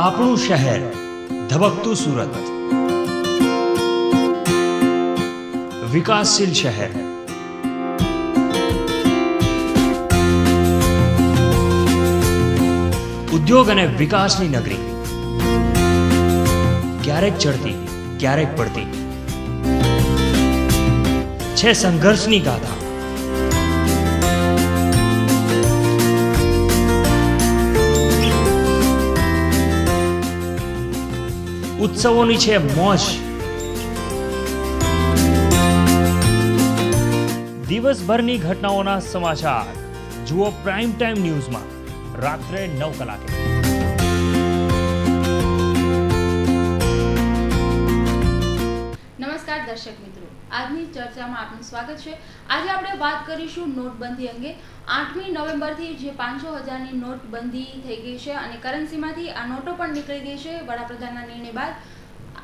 આપણું શહેર ધબકતું સુરત, વિકાસશીલ શહેર. ઉદ્યોગ અને વિકાસની નગરી, ક્યારેક ચડતી ક્યારેક પડતી, છે સંઘર્ષની ગાથા. ઉત્સવોની છે મોજ, દિવસભરની ઘટનાઓના સમાચાર જુઓ પ્રાઇમ ટાઈમ ન્યૂઝમાં રાત્રે 9 કલાકે. નમસ્કાર દર્શક મિત્રો, આજની ચર્ચામાં આપનું સ્વાગત છે. આજે આપણે વાત કરીશું નોટબંધી અંગે. 8મી નવેમ્બરથી જે 500,000ની નોટબંધી થઈ ગઈ છે અને કરન્સીમાંથી આ નોટો પણ નીકળી ગઈ છે વડાપ્રધાનના નિર્ણય બાદ.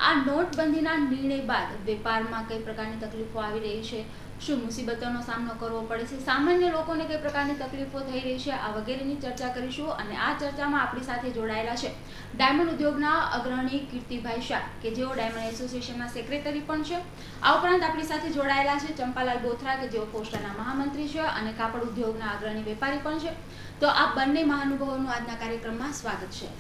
આ નોટબંધીના નિર્ણય બાદ વેપારમાં કઈ પ્રકારની તકલીફો આવી રહી છે, શું મુસીબતોનો સામનો કરવો પડે છે, સામાન્ય લોકોને કઈ પ્રકારની તકલીફો થઈ રહી છે, આ વગેરેની ચર્ચા કરીશું. અને આ ચર્ચામાં આપણી સાથે જોડાયેલા છે ડાયમંડ ઉદ્યોગના અગ્રણી કીર્તિભાઈ શાહ, કે જેઓ ડાયમંડ એસોસિએશનના સેક્રેટરી પણ છે. આ ઉપરાંત આપણી સાથે જોડાયેલા છે ચંપાલાલ બોથરા, કે જેઓ પોસ્ટના મહામંત્રી છે અને કાપડ ઉદ્યોગના અગ્રણી વેપારી પણ છે. તો આ બંને મહાનુભાવોનું આજના કાર્યક્રમમાં સ્વાગત છે.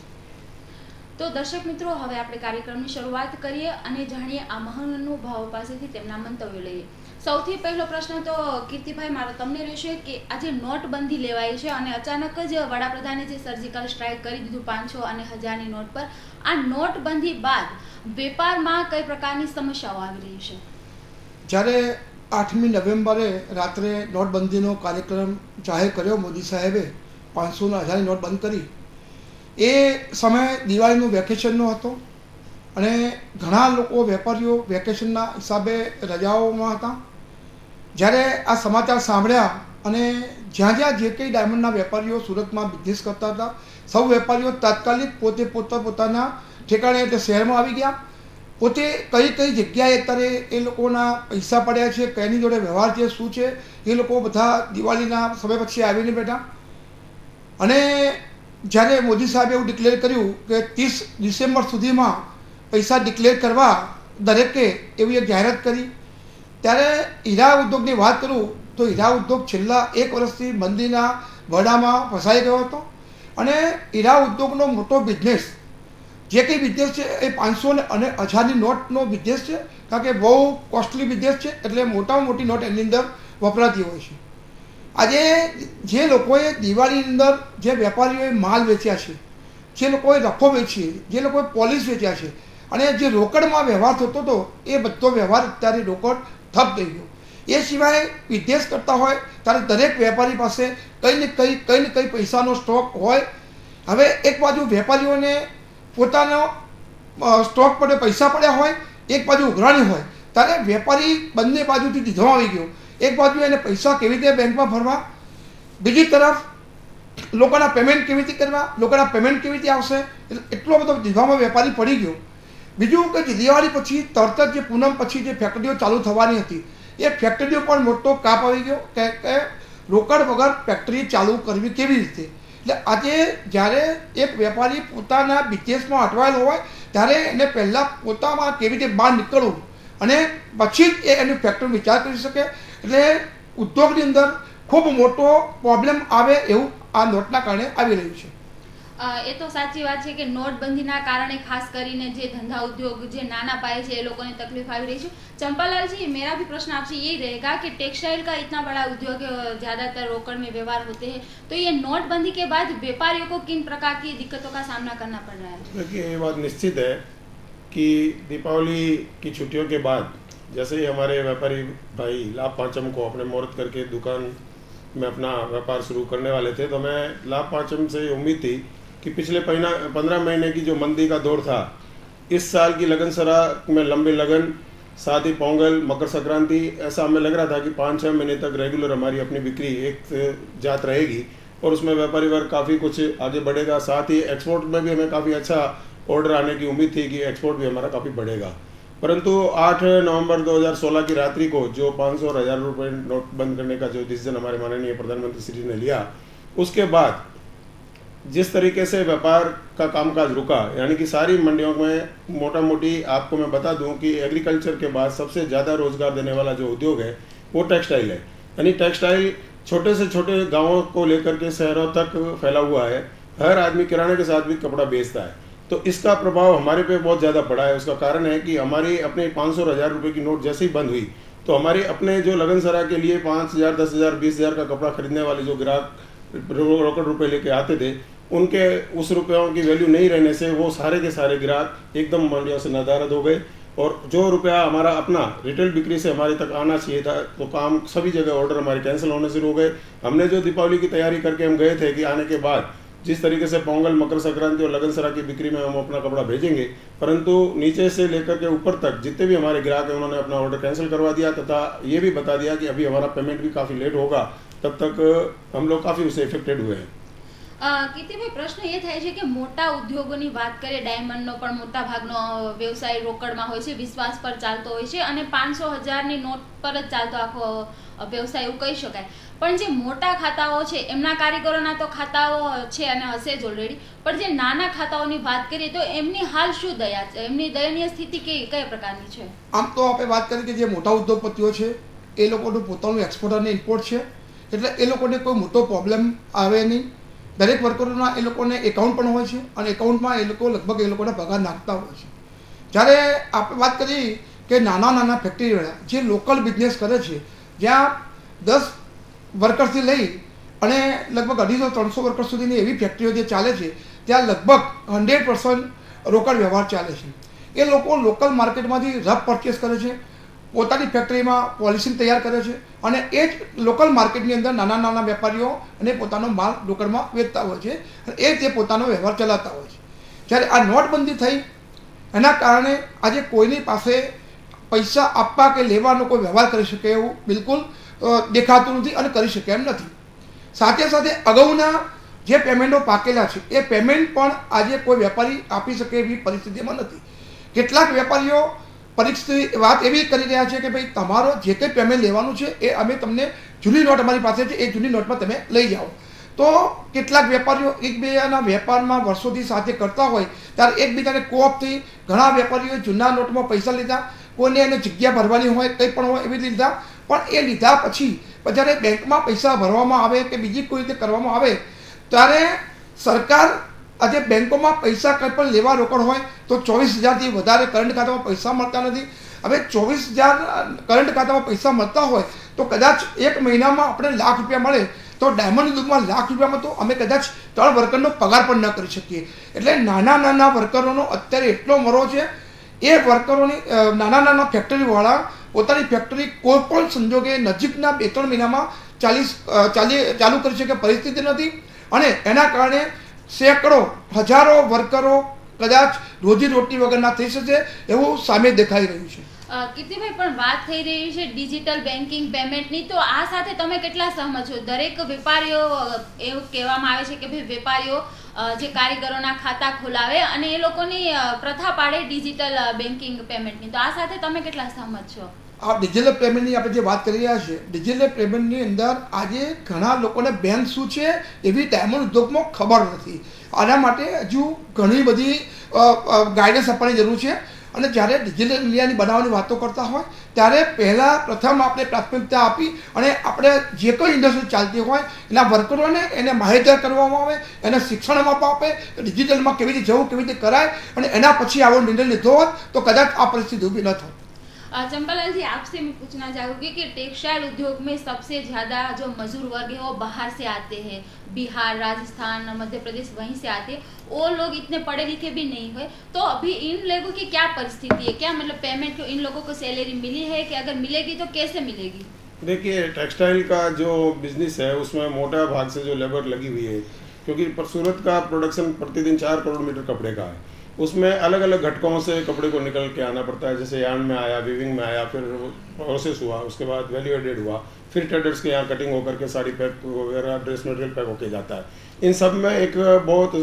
તો દર્શક મિત્રો, હવે આપણે કાર્યક્રમની શરૂઆત કરીએ અને જાણીએ આ મહાનુભાવો પાસેથી તેમના મંતવ્યો લઈએ. સૌથી પહેલો પ્રશ્ન તો કીર્તિભાઈ મારો તમને રહેશે કે આજે નોટબંધી લેવાઈ છે અને અચાનક જ વડાપ્રધાને જે સર્જિકલ સ્ટ્રાઇક કરી દીધું 500 અને 1000ની નોટ પર, આ નોટબંધી બાદ વેપારમાં કઈ પ્રકારની સમસ્યાઓ આવી રહી છે? જ્યારે 8મી નવેમ્બરે રાત્રે નોટબંધીનો કાર્યક્રમ જાહેર કર્યો મોદી સાહેબે, 500 અને 1000ની નોટ બંધ કરી, એ સમયે દિવાળીનું વેકેશનનો હતો અને ઘણા લોકો વેપારીઓ વેકેશનના હિસાબે રજાઓમાં હતા. જ્યારે આ સમાચાર સાંભળ્યા અને જ્યાં જ્યાં જે કંઈ ડાયમંડના વેપારીઓ સુરતમાં બિઝનેસ કરતા હતા, સૌ વેપારીઓ તાત્કાલિક પોતાના ઠેકાણે એટલે શહેરમાં આવી ગયા. પોતે કઈ કઈ જગ્યાએ અત્યારે એ લોકોના પૈસા પડ્યા છે, કઈની જોડે વ્યવહાર છે, શું છે, એ લોકો બધા દિવાળીના સમય પછી આવીને બેઠા. અને જ્યારે મોદી સાહેબે એવું ડિક્લેર કર્યું કે 30 ડિસેમ્બર સુધીમાં પૈસા ડિક્લેર કરવા દરેકે એવી એક જાહેરાત કરી, ત્યારે હીરા ઉદ્યોગની વાત કરું તો હીરા ઉદ્યોગ છેલ્લા 1 વર્ષથી મંદીના વડામાં ફસાઈ ગયો હતો. અને હીરા ઉદ્યોગનો મોટો બિઝનેસ જે કંઈ બિઝનેસ છે એ 500 અને 1000ની નોટનો બિઝનેસ છે, કારણ કે બહુ કોસ્ટલી બિઝનેસ છે, એટલે મોટામાં મોટી નોટ એની અંદર વપરાતી હોય છે. આજે જે લોકોએ દિવાળીની અંદર જે વેપારીઓએ માલ વેચ્યા છે, જે લોકોએ રફો વેચી, જે લોકોએ પોલિશ વેચ્યા છે અને જે રોકડમાં વ્યવહાર થતો હતો, એ બધો વ્યવહાર અત્યારે રોકડ ઠપ થઈ ગયો. એ સિવાય વિદેશ કરતા હોય ત્યારે દરેક વેપારી પાસે કંઈ ને કંઈ પૈસાનો સ્ટોક હોય. હવે એક બાજુ વેપારીઓને પોતાનો સ્ટોક પર પૈસા પડ્યા હોય, એક બાજુ ઉઘરાણી હોય, ત્યારે વેપારી બંને બાજુથી દીધો આવી ગયો. એક બાજુ એને પૈસા કેવી રીતે બેંકમાં ભરવા, બીજી તરફ લોકોના પેમેન્ટ કેવી રીતે કરવા, લોકોના પેમેન્ટ કેવી રીતે આવશે, એટલો બધો દીધામાં વેપારી પડી ગયો. બીજું કે દિવાળી પછી તરત જ જે પૂનમ પછી જે ફેક્ટરીઓ ચાલુ થવાની હતી, એ ફેક્ટરીઓ પણ મોટો કાપ આવી ગયો કે રોકડ વગર ફેક્ટરી ચાલુ કરવી કેવી રીતે. એટલે આજે જ્યારે એક વેપારી પોતાના બિઝનેસમાં અટવાયેલો હોય ત્યારે એને પહેલાં પોતામાં કેવી રીતે બહાર નીકળવું અને પછી જ એ એની ફેક્ટરી વિચાર કરી શકે. એટલે ઉદ્યોગની અંદર ખૂબ મોટો પ્રોબ્લેમ આવે એવું આ નોટના કારણે આવી રહ્યું છે. એ તો સાચી વાત છે કે નોટબંધીના કારણે ખાસ કરીને જે ધંધા ઉદ્योग જે નાના पाए છે એ લોકોને તકલીફ આવી રહી છે. चंपालाल जी, मेरा भी प्रश्न आपसे यही रहेगा कि टेक्सटाइल का इतना बड़ा उद्योग ज़्यादातर रोकड़ में व्यवहार होते हैं, तो ये नोटबंदी के बाद व्यापारियों को किन प्रकार की दिक्कतों का सामना करना पड़ रहा है? देखिए, ये बात निश्चित है कि दीपावली की छुट्टियों के बाद जैसे ही हमारे व्यापारी भाई लाभ पांचम को अपने मुहूर्त करके दुकान में अपना व्यापार शुरू करने वाले थे, तो मैं लाभ पांचम से उम्मीद थी कि पिछले 15 महीने की जो मंदी का दौर था, इस साल की लगन सरा में लंबी लगन, साथ ही पोंगल, मकर संक्रांति, ऐसा हमें लग रहा था कि 5-6 महीने तक रेगुलर हमारी अपनी बिक्री एक जात रहेगी और उसमें व्यापारी वर्ग काफ़ी कुछ आगे बढ़ेगा. साथ ही एक्सपोर्ट में भी हमें काफ़ी अच्छा ऑर्डर आने की उम्मीद थी कि एक्सपोर्ट भी हमारा काफ़ी बढ़ेगा. परंतु 8 नवंबर 2016 की रात्रि को जो 500 और 1000 रुपये नोट बंद करने का जो डिसीजन हमारे माननीय प्रधानमंत्री श्री ने लिया, उसके बाद जिस तरीके से व्यापार का कामकाज रुका, यानी कि सारी मंडियों में मोटा मोटी आपको मैं बता दूं कि एग्रीकल्चर के बाद सबसे ज़्यादा रोजगार देने वाला जो उद्योग है वो टेक्सटाइल है। यानी टेक्सटाइल छोटे से छोटे गांवों को लेकर के शहरों तक फैला हुआ है। हर आदमी किराने के साथ भी कपड़ा बेचता है, तो इसका प्रभाव हमारे पे बहुत ज़्यादा पड़ा है। उसका कारण है कि हमारी अपने 500 और 1000 रुपये की नोट जैसे ही बंद हुई तो हमारे अपने जो लगनसरा के लिए 5000, 10,000, 20,000 का कपड़ा खरीदने वाले जो ग्राहक रोकड़ रुपए लेके आते थे, उनके उस रुपयों की वैल्यू नहीं रहने से वो सारे के सारे ग्राहक एकदम मंडियों से नदारद हो गए। और जो रुपया हमारा अपना रिटेल बिक्री से हमारे तक आना चाहिए था, तो काम सभी जगह ऑर्डर हमारे कैंसिल होने शुरू हो गए। हमने जो दीपावली की तैयारी करके हम गए थे कि आने के बाद जिस तरीके से पोंगल, मकर संक्रांति और लगनसरा की बिक्री में हम अपना कपड़ा भेजेंगे, परंतु नीचे से लेकर के ऊपर तक जितने भी हमारे ग्राहक हैं उन्होंने अपना ऑर्डर कैंसिल करवा दिया, तथा ये भी बता दिया कि अभी हमारा पेमेंट भी काफ़ी लेट होगा। तब तक हम लोग काफ़ी उससे इफेक्टेड हुए हैं। કીર્તિભાઈ, પ્રશ્ન એ થાય છે કે મોટા ઉદ્યોગોની વાત કરીએ, ડાયમંડનો પણ મોટા ભાગનો વ્યવસાય રોકડમાં હોય છે, વિશ્વાસ પર ચાલતો હોય છે અને 500,000ની નોટ પર જ ચાલતો આખો વ્યવસાય એવું કહી શકાય. પણ જે મોટા ખાતાઓ છે એમના કારીગરોના તો ખાતાઓ છે અને હશે જ ઓલરેડી, પણ જે નાના ખાતાઓની વાત કરીએ તો એમની હાલ શું દયા છે, એમની દયનીય સ્થિતિ કયા પ્રકારની છે? આમ તો આપણે વાત કરીએ કે જે મોટા ઉદ્યોગપતિઓ છે એ લોકોનું પોતાનું એક્સપોર્ટ અને ઇમ્પોર્ટ છે, એટલે એ લોકોને કોઈ મોટો પ્રોબ્લેમ આવે નહીં. દરેક વર્કરોના એ લોકોને એકાઉન્ટ પણ હોય છે અને એકાઉન્ટમાં એ લોકો લગભગ એ લોકોના પગાર નાખતા હોય છે. જ્યારે આપણે વાત કરીએ કે નાના નાના ફેક્ટરીવાળા જે લોકલ બિઝનેસ કરે છે, જ્યાં 10 વર્કર્સથી લઈ અને લગભગ 250-300 વર્કર સુધીની એવી ફેક્ટરીઓ જે ચાલે છે, ત્યાં લગભગ 100% રોકડ વ્યવહાર ચાલે છે. એ લોકો લોકલ માર્કેટમાંથી રફ પરચેસ કરે છે, પોતાની ફેક્ટરીમાં પોલિશિંગ તૈયાર કરે છે અને એ જ લોકલ માર્કેટની અંદર નાના નાના વેપારીઓ અને પોતાનો માલ રોકડમાં વેચતા હોય છે અને એ તે પોતાનો વ્યવહાર ચલાવતા હોય છે. જ્યારે આ નોટબંધી થઈ એના કારણે આજે કોઈની પાસે પૈસા આપવા કે લેવાનો કોઈ વ્યવહાર કરી શકે એવું બિલકુલ દેખાતું નથી અને કરી શકે એમ નથી. સાથે સાથે અગાઉના જે પેમેન્ટો પાકેલા છે એ પેમેન્ટ પણ આજે કોઈ વેપારી આપી શકે એવી પરિસ્થિતિમાં નથી. કેટલાક વેપારીઓ પરિસ્થિતિ વાત એવી કરી રહ્યા છે કે ભાઈ તમારો જે કંઈ પેમેન્ટ લેવાનું છે એ અમે તમને જૂની નોટ અમારી પાસે છે, એ જૂની નોટમાં તમે લઈ જાઓ. તો કેટલાક વેપારીઓ એકબીજાના વેપારમાં વર્ષોથી સાથે કરતા હોય ત્યારે એકબીજાને કોપ થઈ ઘણા વેપારીઓ જૂના નોટમાં પૈસા લીધા, કોઈને એને જગ્યા ભરવાની હોય કંઈ પણ હોય એવી લીધા. પણ એ લીધા પછી જ્યારે બેંકમાં પૈસા ભરવામાં આવે કે બીજી કોઈ રીતે કરવામાં આવે ત્યારે સરકાર આજે બેંકોમાં પૈસા કંઈ પણ લેવા રોકડ હોય તો 24,000થી વધારે કરંટ ખાતામાં પૈસા મળતા નથી. હવે 24,000 કરંટ ખાતામાં પૈસા મળતા હોય તો કદાચ એક મહિનામાં આપણે ₹1,00,000 મળે તો ડાયમંડ ઉદ્યોગમાં ₹1,00,000 તો અમે કદાચ 3 વર્કરનો પગાર પણ ન કરી શકીએ. એટલે નાના નાના વર્કરોનો અત્યારે એટલો મરો છે. એ વર્કરોની નાના નાના ફેક્ટરીવાળા પોતાની ફેક્ટરી કોઈ પણ સંજોગે નજીકના 2-3 મહિનામાં ચાલુ કરી શકે પરિસ્થિતિ નથી અને એના કારણે સેંકડો હજારો વર્કરો કદાચ રોજીરોટી વગરના થઈ શકે એવું સામે દેખાઈ રહ્યું છે. કીર્તિભાઈ, પણ વાત થઈ રહી છે ડિજિટલ બેન્કિંગ પેમેન્ટની, તો આ સાથે તમે કેટલા સહમત છો? દરેક વેપારીઓ એવું કહેવામાં આવે છે કે ભાઈ વેપારીઓ જે કારીગરોના ખાતા ખોલાવે અને એ લોકોની પ્રથા પાડે ડિજિટલ બેન્કિંગ પેમેન્ટની, તો આ સાથે તમે કેટલા સહમત છો? આ ડિજિટલ પેમેન્ટની આપણે જે વાત કરી રહ્યા છીએ, ડિજિટલ પેમેન્ટની અંદર આજે ઘણા લોકોને બેંક શું છે એવી ડાયમંડ ઉદ્યોગમાં ખબર નથી. આના માટે હજુ ઘણી બધી ગાઈડન્સ આપવાની જરૂર છે. અને જ્યારે ડિજિટલ ઇન્ડિયાની બનાવવાની વાતો કરતા હોય ત્યારે પ્રથમ આપણે પ્રાથમિકતા આપી અને આપણે જે કોઈ ઇન્ડસ્ટ્રી ચાલતી હોય એના વર્કરોને એને માહિતગાર કરવામાં આવે, એને શિક્ષણ આપવા આપે, ડિજિટલમાં કેવી રીતે જવું, કેવી રીતે કરાય અને એના પછી આવો નિર્ણય લીધો હોત તો કદાચ આ પરિસ્થિતિ ઊભી ન થાય. चंपालाल जी, आपसे मैं पूछना चाहूँगी कि टेक्सटाइल उद्योग में सबसे ज़्यादा जो मजदूर वर्ग है वो बाहर से आते हैं, बिहार, राजस्थान, मध्य प्रदेश, वहीं से आते हैं. वो लोग इतने पढ़े लिखे भी नहीं हुए, तो अभी इन लोगों की क्या परिस्थिति है? क्या मतलब पेमेंट को इन लोगों को सैलरी मिली है कि अगर मिलेगी तो कैसे मिलेगी? देखिए, टेक्सटाइल का जो बिजनेस है उसमें मोटा भाग से जो लेबर लगी हुई है, क्योंकि सूरत का प्रोडक्शन प्रतिदिन 4 करोड़ मीटर कपड़े का है. उसमें अलग अलग घटकों से कपड़े को निकल के आना पड़ता है. जैसे यार्न में आया, वीविंग में आया, फिर प्रोसेस हुआ, उसके बाद वैल्यू एडेड हुआ, फिर ट्रेडर्स के यहाँ कटिंग होकर के साड़ी पैक वगैरह ड्रेस मटेरियल पैक होके जाता है. इन सब में एक बहुत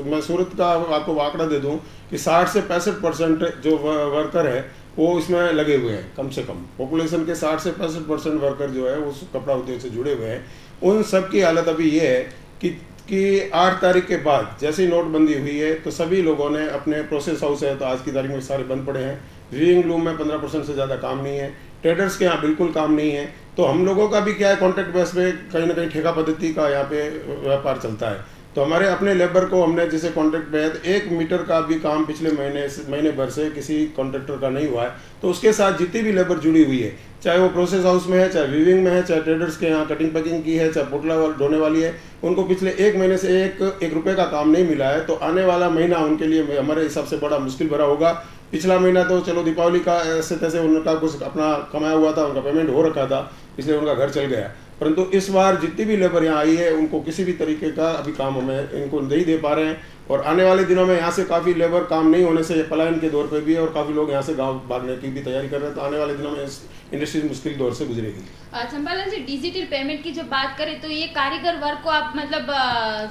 मैं सूरत का आपको आंकड़ा दे दूं कि 60 से 65% जो वर्कर है वो इसमें लगे हुए हैं. कम से कम पॉपुलेशन के 60 से 65% वर्कर जो है उस कपड़ा उद्योग से जुड़े हुए हैं. उन सब की हालत अभी ये है कि कि 8 तारीख के बाद जैसे ही नोटबंदी हुई है तो सभी लोगों ने अपने प्रोसेस हाउस है तो आज की तारीख में सारे बंद पड़े हैं। व्यूइंग रूम में 15% से ज़्यादा काम नहीं है। ट्रेडर्स के यहाँ बिल्कुल काम नहीं है। तो हम लोगों का भी क्या है, कॉन्ट्रैक्ट बेस पे कहीं ना कहीं ठेका पद्धति का यहाँ पे व्यापार चलता है। तो हमारे अपने लेबर को हमने जैसे कॉन्ट्रैक्ट पे है, 1 मीटर का भी काम पिछले महीने भर से किसी कॉन्ट्रैक्टर का नहीं हुआ है। तो उसके साथ जितनी भी लेबर जुड़ी हुई है, चाहे वो प्रोसेस हाउस में है, चाहे वीविंग में है, चाहे ट्रेडर्स के यहाँ कटिंग पैकिंग की है, चाहे पुतला ढोने वाली है, उनको पिछले 1 महीने से एक रुपये का काम नहीं मिला है। तो आने वाला महीना उनके लिए हमारे हिसाब से बड़ा मुश्किल भरा होगा। पिछला महीना तो चलो दीपावली का ऐसे तैसे उनका कुछ अपना कमाया हुआ था, उनका पेमेंट हो रखा था, इसलिए उनका घर चल गया। परंतु इस बार जितनी भी लेबर यहाँ आई है उनको किसी भी तरीके का अभी काम हमें इनको नहीं दे पा रहे हैं। और आने वाले दिनों में यहाँ से काफ़ी लेबर काम नहीं होने से पलायन के दौर पे भी है और काफ़ी लोग यहाँ से गांव भागने की भी तैयारी कर रहे हैं। तो आने वाले दिनों में इंडस्ट्री मुश्किल दौर से गुजरेगी। चंपालाल जी, डिजिटल पेमेंट की जब बात करें तो ये कारीगर वर्ग को आप मतलब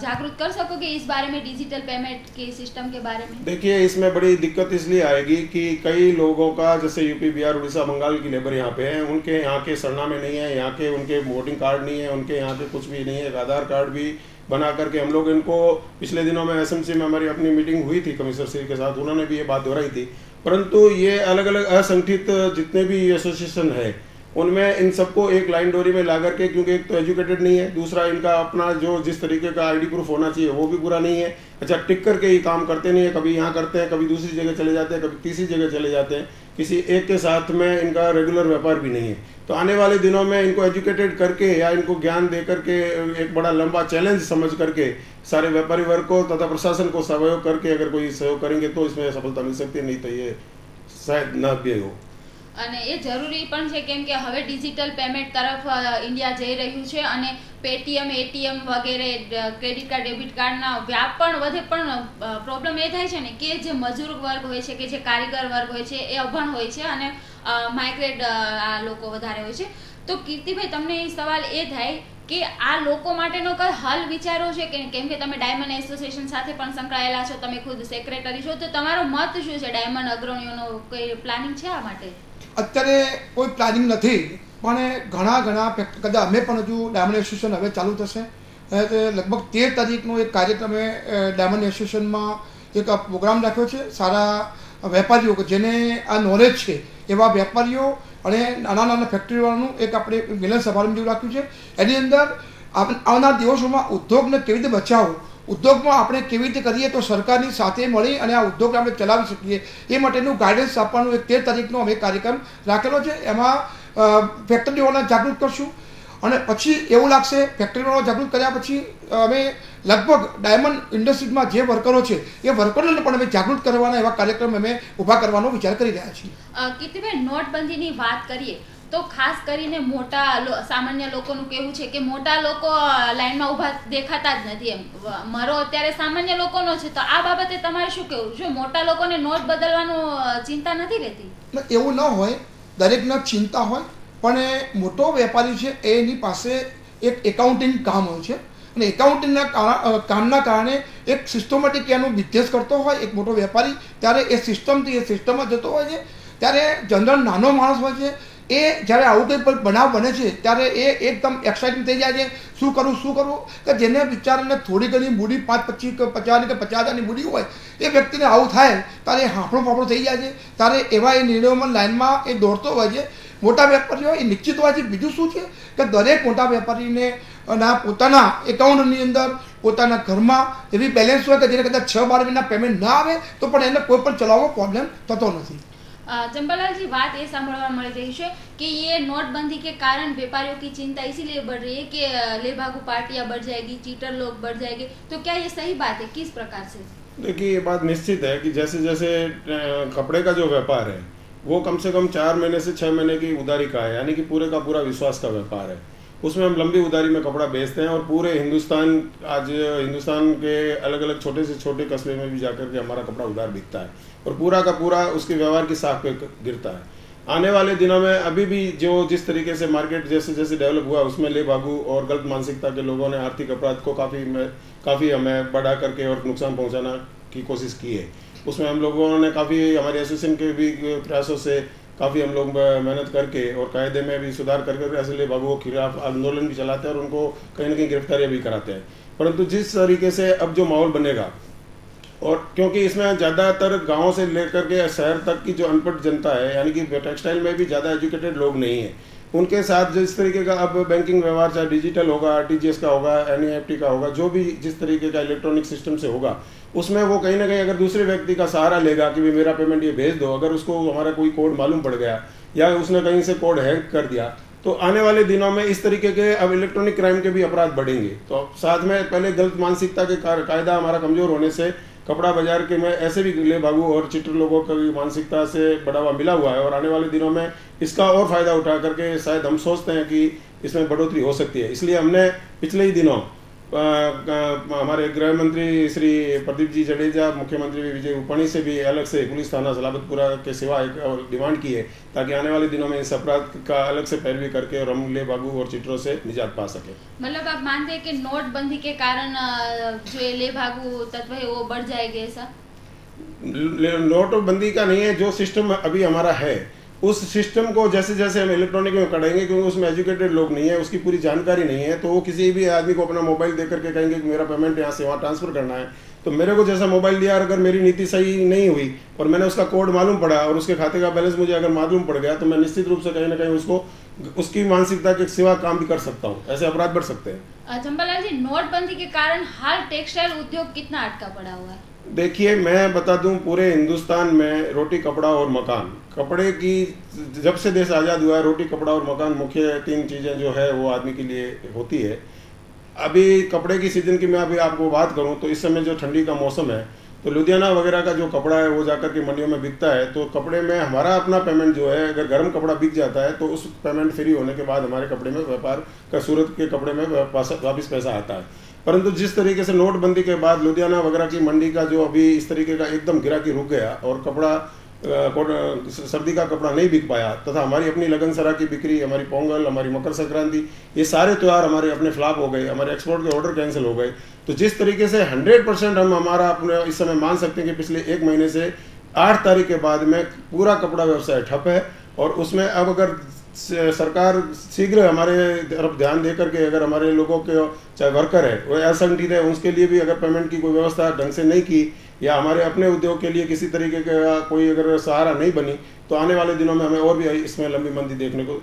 जागरूक कर सकोगे इस बारे में, डिजिटल पेमेंट के सिस्टम के बारे में? देखिए, इसमें बड़ी दिक्कत इसलिए आएगी कि कई लोगों का जैसे यूपी, बिहार, उड़ीसा, बंगाल की लेबर यहाँ पे है, उनके यहाँ के सरनामे नहीं है, यहाँ के उनके वोटिंग कार्ड नहीं है, उनके यहाँ पे कुछ भी नहीं है। एक आधार कार्ड भी बना करके हम लोग इनको पिछले दिनों में एसएमसी में हमारी अपनी मीटिंग हुई थी कमिश्नर श्री के साथ, उन्होंने भी ये बात दोहराई थी। परंतु ये अलग अलग असंगठित जितने भी एसोसिएशन है उनमें इन सबको एक लाइन डोरी में ला करके, क्योंकि एक तो एजुकेटेड नहीं है, दूसरा इनका अपना जो जिस तरीके का आईडी प्रूफ होना चाहिए वो भी पूरा नहीं है। अच्छा, टिक करके ही काम करते नहीं है, कभी यहाँ करते हैं, कभी दूसरी जगह चले जाते हैं, कभी तीसरी जगह चले जाते हैं, किसी एक के साथ में इनका रेगुलर व्यापार भी नहीं है। तो आने वाले दिनों में इनको एजुकेटेड करके या इनको ज्ञान दे करके एक बड़ा लंबा चैलेंज समझ करके सारे व्यापारी वर्ग को तथा प्रशासन को सहयोग करके अगर कोई सहयोग करेंगे तो इसमें सफलता मिल सकती है, नहीं तो ये शायद न भी हो। અને એ જરૂરી પણ છે કેમ કે હવે ડિજિટલ પેમેન્ટ તરફ ઇન્ડિયા જઈ રહ્યું છે અને પેટીએમ, એટીએમ વગેરે ક્રેડિટ કાર્ડ, ડેબિટ કાર્ડના વ્યાપ પણ વધે, પણ પ્રોબ્લેમ એ થાય છે ને કે જે મજૂર વર્ગ હોય છે, કે જે કારીગર વર્ગ હોય છે એ અભણ હોય છે અને માઇગ્રેટ આ લોકો વધારે હોય છે। તો કીર્તિભાઈ, તમને એ સવાલ એ થાય કે આ લોકો માટેનો કઈ હલ વિચારો છે કે કેમ કે તમે ડાયમંડ એસોસિએશન સાથે પણ સંકળાયેલા છો, તમે ખુદ સેક્રેટરી છો, તો તમારો મત શું છે? ડાયમંડ અગ્રણીઓનો કોઈ પ્લાનિંગ છે આ માટે? અત્યારે કોઈ પ્લાનિંગ નથી, પણ ઘણા કદાચ અમે પણ હજુ ડાયમંડ એસોસિએશન હવે ચાલુ થશે, લગભગ 13 તારીખનો એક કાર્યક્રમ ડાયમંડ એસોસિએશનમાં એક પ્રોગ્રામ રાખ્યો છે। સારા વેપારીઓ કે જેને આ નોલેજ છે એવા વેપારીઓ અને નાના ફેક્ટરીવાળાનું એક આપણે મિલન સમારંભ જેવું રાખ્યું છે। એની અંદર આવનાર દિવસોમાં ઉદ્યોગને કેવી રીતે બચાવવો, ઉદ્યોગમાં આપણે કેવી રીતે કરીએ તો સરકારની સાથે મળી અને આ ઉદ્યોગને આપણે ચલાવી શકીએ એ માટેનું ગાઈડન્સ આપવાનું એક 13 તારીખનો અમે કાર્યક્રમ રાખેલો છે। એમાં ફેક્ટરીવાળાને જાગૃત કરશું અને પછી એવું લાગશે ફેક્ટરીવાળા જાગૃત કર્યા પછી અમે લગભગ ડાયમંડ ઇન્ડસ્ટ્રીઝમાં જે વર્કરો છે એ વર્કરોને પણ અમે જાગૃત કરવાના એવા કાર્યક્રમ અમે ઊભા કરવાનો વિચાર કરી રહ્યા છીએ। કીર્તિભાઈ, નોટબંધીની વાત કરીએ તો ખાસ કરીને મોટા સામાન્ય લોકોનું કહેવું છે કે મોટા લોકો લાઈનમાં ઊભા દેખાતા જ નથી એમ। મારો અત્યારે સામાન્ય લોકોનો છે, તો આ બાબતે તમારે શું કહેવું? શું મોટા લોકોને નોટ બદલવાનું ચિંતા નથી રહેતી? એવું ન હોય, દરેકને ચિંતા હોય, પણ મોટો વેપારી છે એની પાસે એક એકાઉન્ટિંગ કામ હોય છે અને એકાઉન્ટિંગના કામના કારણે એક સિસ્ટમેટિક એનો બિઝનેસ કરતો હોય એક મોટો વેપારી, ત્યારે એ સિસ્ટમમાં જતો હોય છે। ત્યારે જનરલ નાનો માણસ હોય છે એ જ્યારે આવું કંઈ બનાવ બને છે ત્યારે એ એકદમ એક્સાઇટિંગ થઈ જાય છે, શું કરવું કે જેને બિચારાને થોડી ઘણી મૂડી 5, 25, 50 કે 50,000ની મૂડી હોય એ વ્યક્તિને આવું થાય ત્યારે હાંફળો ફાફળો થઈ જાય છે। ત્યારે એવા એ નિર્ણયોમાં લાઇનમાં એ દોડતો હોય છે। મોટા વેપારીઓ એ નિશ્ચિત હોય છે। બીજું શું છે કે દરેક મોટા વેપારીને પોતાના એકાઉન્ટની અંદર પોતાના ઘરમાં એવી બેલેન્સ હોય કે જેને કદાચ 6-12 મહિના પેમેન્ટ ના આવે તો પણ એને કોઈ પણ ચલાવવાનો પ્રોબ્લેમ થતો નથી। चंपालाल जी, बात ये सामने मिल रही है कि ये नोटबंदी के कारण व्यापारियों की चिंता इसीलिए बढ़ रही है कि लेभागु पार्टियां बढ़ जाएगी, चीटर लोग बढ़ जाएंगे, तो क्या ये सही बात है? किस प्रकार से? देखिए, ये बात निश्चित है कि जैसे जैसे कपड़े का जो व्यापार है वो कम से कम 4 महीने से 6 महीने की उधारी का है, यानी कि पूरे का पूरा विश्वास का व्यापार है। उसमें हम लंबी उधारी में कपड़ा बेचते हैं और पूरे हिंदुस्तान के अलग अलग छोटे से छोटे कस्बे में भी जाकर के हमारा कपड़ा उधार बिकता है और पूरा का पूरा उसके व्यवहार की साख पे गिरता है। आने वाले दिनों में अभी भी जो जिस तरीके से मार्केट जैसे जैसे डेवलप हुआ उसमें लेभागु और गलत मानसिकता के लोगों ने आर्थिक अपराध को काफ़ी हमें बढ़ा करके और नुकसान पहुंचाना की कोशिश की है। उसमें हम लोगों ने काफ़ी हमारे एसोसिएशन के भी प्रयासों से काफ़ी हम लोग मेहनत करके और कायदे में भी सुधार करके ऐसे ले बाबू के खिलाफ आंदोलन भी चलाते हैं और उनको कहीं ना कहीं गिरफ्तारियाँ भी कराते हैं। परंतु जिस तरीके से अब जो माहौल बनेगा, और क्योंकि इसमें ज़्यादातर गाँव से लेकर के शहर तक की जो अनपढ़ जनता है, यानी कि टेक्सटाइल में भी ज़्यादा एजुकेटेड लोग नहीं हैं, उनके साथ जिस तरीके का अब बैंकिंग व्यवहार चाहे डिजिटल होगा, आरटीजीएस का होगा, एनईएफटी का होगा, जो भी जिस तरीके का इलेक्ट्रॉनिक सिस्टम से होगा, उसमें वो कहीं ना कहीं अगर दूसरे व्यक्ति का सहारा लेगा कि भाई मेरा पेमेंट ये भेज दो, अगर उसको हमारा कोई कोड मालूम पड़ गया या उसने कहीं से कोड हैक कर दिया, तो आने वाले दिनों में इस तरीके के अब इलेक्ट्रॉनिक क्राइम के भी अपराध बढ़ेंगे। तो साथ में पहले गलत मानसिकता के कायदा हमारा कमज़ोर होने से कपड़ा बाजार के में ऐसे भी ले भागू और चिटर लोगों की मानसिकता से बढ़ावा मिला हुआ है, और आने वाले दिनों में इसका और फायदा उठा करके शायद हम सोचते हैं कि इसमें बढ़ोतरी हो सकती है। इसलिए हमने पिछले ही दिनों हमारे गृह मंत्री श्री प्रदीप जी जडेजा, मुख्यमंत्री विजय रूपाणी से भी अलग से पुलिस थाना सलाबतपुरा के सिवा एक डिमांड की है, ताकि आने वाले दिनों में इस अपराध का अलग से पैरवी करके और हम ले बागू और चिटरों से निजात पा सके। मतलब आप मानते हैं कि नोटबंदी के कारण जो ये ले भागू तत्व है वो बढ़ जाएंगे ऐसा? नोटबंदी का नहीं है, जो सिस्टम अभी हमारा है उस सिस्टम को जैसे जैसे हम इलेक्ट्रॉनिक में करेंगे, क्योंकि उसमें एजुकेटेड लोग नहीं है, उसकी पूरी जानकारी नहीं है, तो वो किसी भी आदमी को अपना मोबाइल दे करके कहेंगे कि मेरा पेमेंट यहाँ से वहाँ ट्रांसफर करना है, तो मेरे को जैसा मोबाइल दिया, अगर मेरी नीति सही नहीं हुई और मैंने उसका कोड मालूम पड़ा और उसके खाते का बैलेंस मुझे अगर मालूम पड़ गया, तो मैं निश्चित रूप से कहीं ना कहीं उसको उसकी मानसिकता के सिवा काम भी कर सकता हूँ। ऐसे अपराध बढ़ सकते हैं। चंपालाल जी, नोटबंदी के कारण हाल टेक्सटाइल उद्योग कितना अटका पड़ा हुआ है? देखिए, मैं बता दूं, पूरे हिंदुस्तान में रोटी, कपड़ा और मकान, कपड़े की जब से देश आज़ाद हुआ है, रोटी, कपड़ा और मकान मुख्य 3 चीज़ें जो है वो आदमी के लिए होती है। अभी कपड़े की सीज़न की मैं अभी आपको बात करूं तो इस समय जो ठंडी का मौसम है, तो लुधियाना वगैरह का जो कपड़ा है वो जाकर के मंडियों में बिकता है, तो कपड़े में हमारा अपना पेमेंट जो है, अगर गर्म कपड़ा बिक जाता है तो उस पेमेंट फ्री होने के बाद हमारे कपड़े में व्यापार का, सूरत के कपड़े में वापस पैसा आता है। परंतु जिस तरीके से नोटबंदी के बाद लुधियाना वगैरह की मंडी का जो अभी इस तरीके का एकदम गिराकी रुक गया और कपड़ा सर्दी का कपड़ा नहीं बिक पाया, तथा हमारी अपनी लगनसरा की बिक्री, हमारी पोंगल, हमारी मकर संक्रांति, ये सारे त्यौहार हमारे अपने फ्लॉप हो गए, हमारे एक्सपोर्ट के ऑर्डर कैंसिल हो गए। तो जिस तरीके से 100% हम हमारा अपने इस समय मान सकते हैं कि पिछले 1 महीने से 8 तारीख के बाद में पूरा कपड़ा व्यवसाय ठप है, और उसमें अब अगर सरकार शीघ्र हमारे तरफ ध्यान दे करके अगर हमारे लोगों के चाहे वर्कर है वो असंगठित है, उसके लिए भी अगर पेमेंट की कोई व्यवस्था ढंग से नहीं की, या हमारे अपने उद्योग के लिए किसी तरीके का कोई अगर सहारा नहीं बनी, तो आने वाले दिनों में हमें और भी इसमें लंबी मंदी देखने को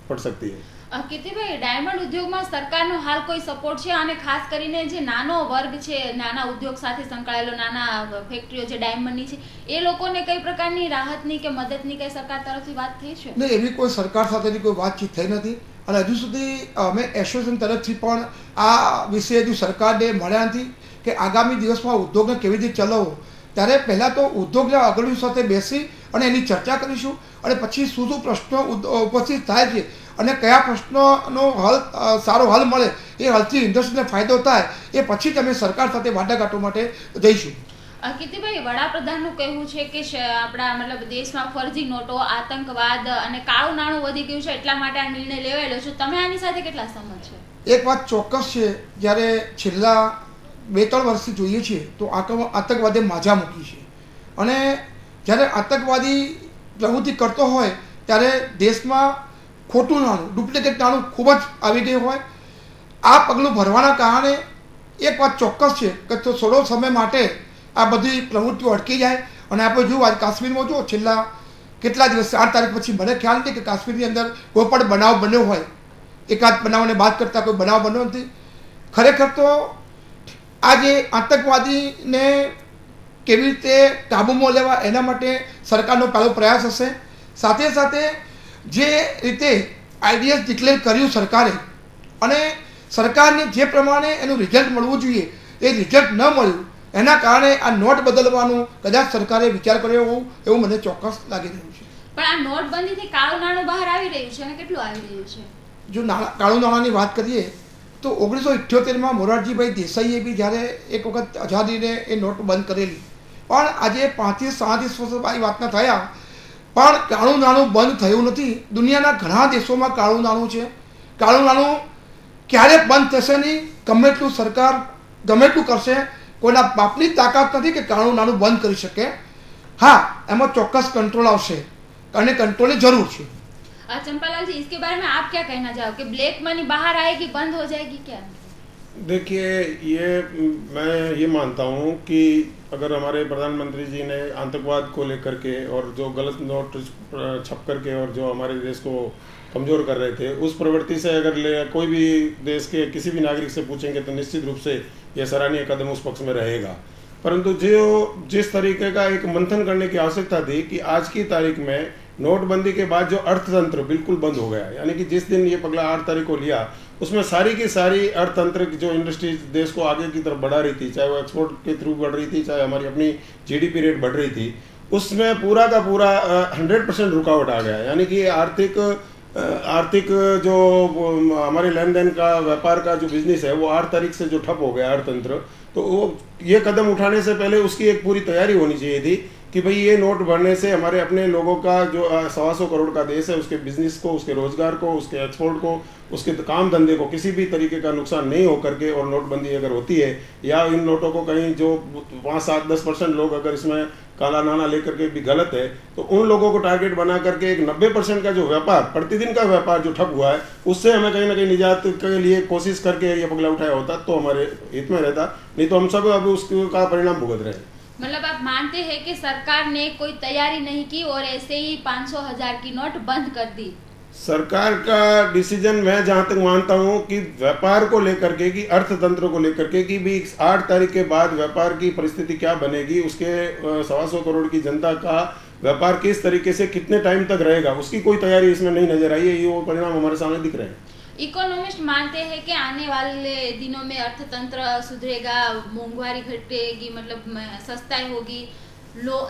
पड़ सकती है। કીર્તિભાઈ, ડાયમંડ ઉદ્યોગમાં સરકારનો હાલ કોઈ સપોર્ટ છે? અને ખાસ કરીને જે નાનો વર્ગ છે, નાના ઉદ્યોગ સાથે સંકળાયેલો, નાના ફેક્ટરીઓ જે ડાયમંડની છે, એ લોકોને કઈ પ્રકારની રાહતની કે મદદની કઈ સરકાર તરફથી વાત થઈ છે? નહીં, એવી કોઈ સરકાર સાથેની કોઈ વાતચીત થઈ નથી, અને હજુ સુધી અમે એસોસિએશન તરફથી પણ આ વિશે હજુ સરકારને મળ્યા નથી કે આગામી દિવસમાં ઉદ્યોગને કેવી રીતે ચલાવવો। ત્યારે પહેલાં તો ઉદ્યોગના અગ્રણીઓ સાથે બેસી અને એની ચર્ચા કરીશું, અને પછી શું શું પ્રશ્નો ઉપસ્થિત થાય છે અને કયા પ્રશ્નોનો હલ સારો હલ મળે, એ હલથી ઇન્ડસ્ટ્રીને ફાયદો થાય, એ પછી જ અમે સરકાર સાથે વાટાઘાટો માટે જઈશું। કીર્તિભાઈ, વડાપ્રધાનનું કહેવું છે કે આપણા મતલબ દેશમાં ફરજી નોટો, આતંકવાદ અને કાળું નાણું વધી ગયું છે, એટલા માટે આ નિર્ણય લેવાયેલો છે। તમે આની સાથે કેટલા સહમત છો? એક વાત ચોક્કસ છે, જ્યારે છેલ્લા 2-3 વર્ષથી જોઈએ છીએ તો આતંકવાદે માજા મૂકી છે, અને જ્યારે આતંકવાદી પ્રવૃત્તિ કરતો હોય ત્યારે દેશમાં ખોટું નાણું, ડુપ્લિકેટ નાણું ખૂબ જ આવી ગયું હોય। આ પગલું ભરવાના કારણે એક વાત ચોક્કસ છે કે થોડો સમય માટે આ બધી પ્રવૃત્તિઓ અટકી જાય। અને આપણે જોયું આજ કાશ્મીરમાં જો છેલ્લા કેટલા દિવસ 8 તારીખ પછી મને ખ્યાલ નથી કે કાશ્મીરની અંદર કોઈ પણ બનાવ બન્યો હોય, એકાદ બનાવને બાદ કરતાં કોઈ બનાવ બન્યો નથી। ખરેખર તો આ જે આતંકવાદીને કેવી રીતે કાબૂમાં લેવા એના માટે સરકારનો પહેલો પ્રયાસ હશે। સાથે સાથે જે રીતે આઈડીએસ ડિક્લેર કર્યું સરકારે, અને સરકારને જે પ્રમાણે એનું રિઝલ્ટ મળવું જોઈએ એ રિઝલ્ટ ન મળ્યું, એના કારણે આ નોટ બદલવાનું કદાચ સરકારે વિચાર કર્યો હોવું એવું મને ચોક્કસ લાગી રહ્યું છે। પણ આ નોટબંધીથી કાળું નાણું બહાર આવી રહ્યું છે, અને કેટલું આવી રહ્યું છે? જો કાળું નાણાંની વાત કરીએ તો 1978માં મોરારજીભાઈ દેસાઈએ બી જ્યારે એક વખત આઝાદીને એ નોટ બંધ કરેલી, પણ આજે 35-37 વર્ષ આ વાતના થયા, પણ કાળું નાણું બંધ થયું નથી। દુનિયાના ઘણા દેશોમાં કાળું નાણું છે। કાળું નાણું ક્યારેય બંધ થશે નહીં, ગમે એટલું સરકાર ગમે એટલું કરશે, કોઈના બાપની તાકાત નથી કે કાળું નાણું બંધ કરી શકે। હા, એમાં ચોક્કસ કંટ્રોલ આવશે, અને કંટ્રોલની જરૂર છે। चंपालाल जी, इसके बारे में आप क्या कहना चाहोगे? ब्लैक मनी बाहर आएगी, बंद हो जाएगी क्या? देखिए, ये मैं ये मानता हूँ कि अगर हमारे प्रधानमंत्री जी ने आतंकवाद को लेकर के और जो गलत नोट छप करके और जो हमारे देश को कमज़ोर कर रहे थे, उस प्रवृत्ति से अगर कोई भी देश के किसी भी नागरिक से पूछेंगे तो निश्चित रूप से यह सराहनीय कदम उस पक्ष में रहेगा। परंतु जिस तरीके का एक मंथन करने की आवश्यकता थी कि आज की तारीख में नोटबंदी के बाद जो अर्थतंत्र बिल्कुल बंद हो गया, यानी कि जिस दिन ये पगला 8 तारीख को लिया, उसमें सारी की सारी अर्थतंत्र की जो इंडस्ट्रीज देश को आगे की तरफ बढ़ा रही थी, चाहे वो एक्सपोर्ट के थ्रू बढ़ रही थी, चाहे हमारी अपनी जीडीपी रेट बढ़ रही थी, उसमें पूरा का पूरा 100% रुकावट आ गया। यानी कि आर्थिक जो हमारे लेन देन का व्यापार का जो बिजनेस है वो 8 तारीख से जो ठप हो गया अर्थतंत्र, तो वो ये कदम उठाने से पहले उसकी एक पूरी तैयारी होनी चाहिए थी कि भाई ये नोट बढ़ने से हमारे अपने लोगों का जो 125 करोड़ का देश है, उसके बिजनेस को, उसके रोजगार को, उसके एक्सपोर्ट को, उसके काम धंधे को किसी भी तरीके का नुकसान नहीं हो करके, और नोटबंदी अगर होती है या इन नोटों को कहीं जो 5, 7, 10% लोग अगर इसमें काला नाना लेकर के भी गलत है, तो उन लोगों को टारगेट बना करके एक 90% का जो व्यापार, प्रतिदिन का व्यापार जो ठप हुआ है, उससे हमें कहीं ना कहीं निजात के लिए कोशिश करके ये पगला उठाया होता तो हमारे हित में रहता, नहीं तो हम सब अभी उसका परिणाम भुगत रहे हैं। मतलब आप मानते हैं कि सरकार ने कोई तैयारी नहीं की और ऐसे ही 500,000 की नोट बंद कर दी? सरकार का डिसीजन मैं जहां तक मानता हूं कि व्यापार को लेकर के, कि अर्थतंत्र को लेकर के, कि भी 8 तारीख के बाद व्यापार की परिस्थिति क्या बनेगी, उसके 125 करोड़ की जनता का व्यापार किस तरीके से कितने टाइम तक रहेगा, उसकी कोई तैयारी इसमें नहीं नजर आई है। ये वो परिणाम हमारे सामने दिख रहे हैं। इकोनॉमिस्ट मानते हैं कि आने वाले दिनों में अर्थतंत्र सुधरेगा, मोंघवारी घटेगी, मतलब सस्ताई होगी,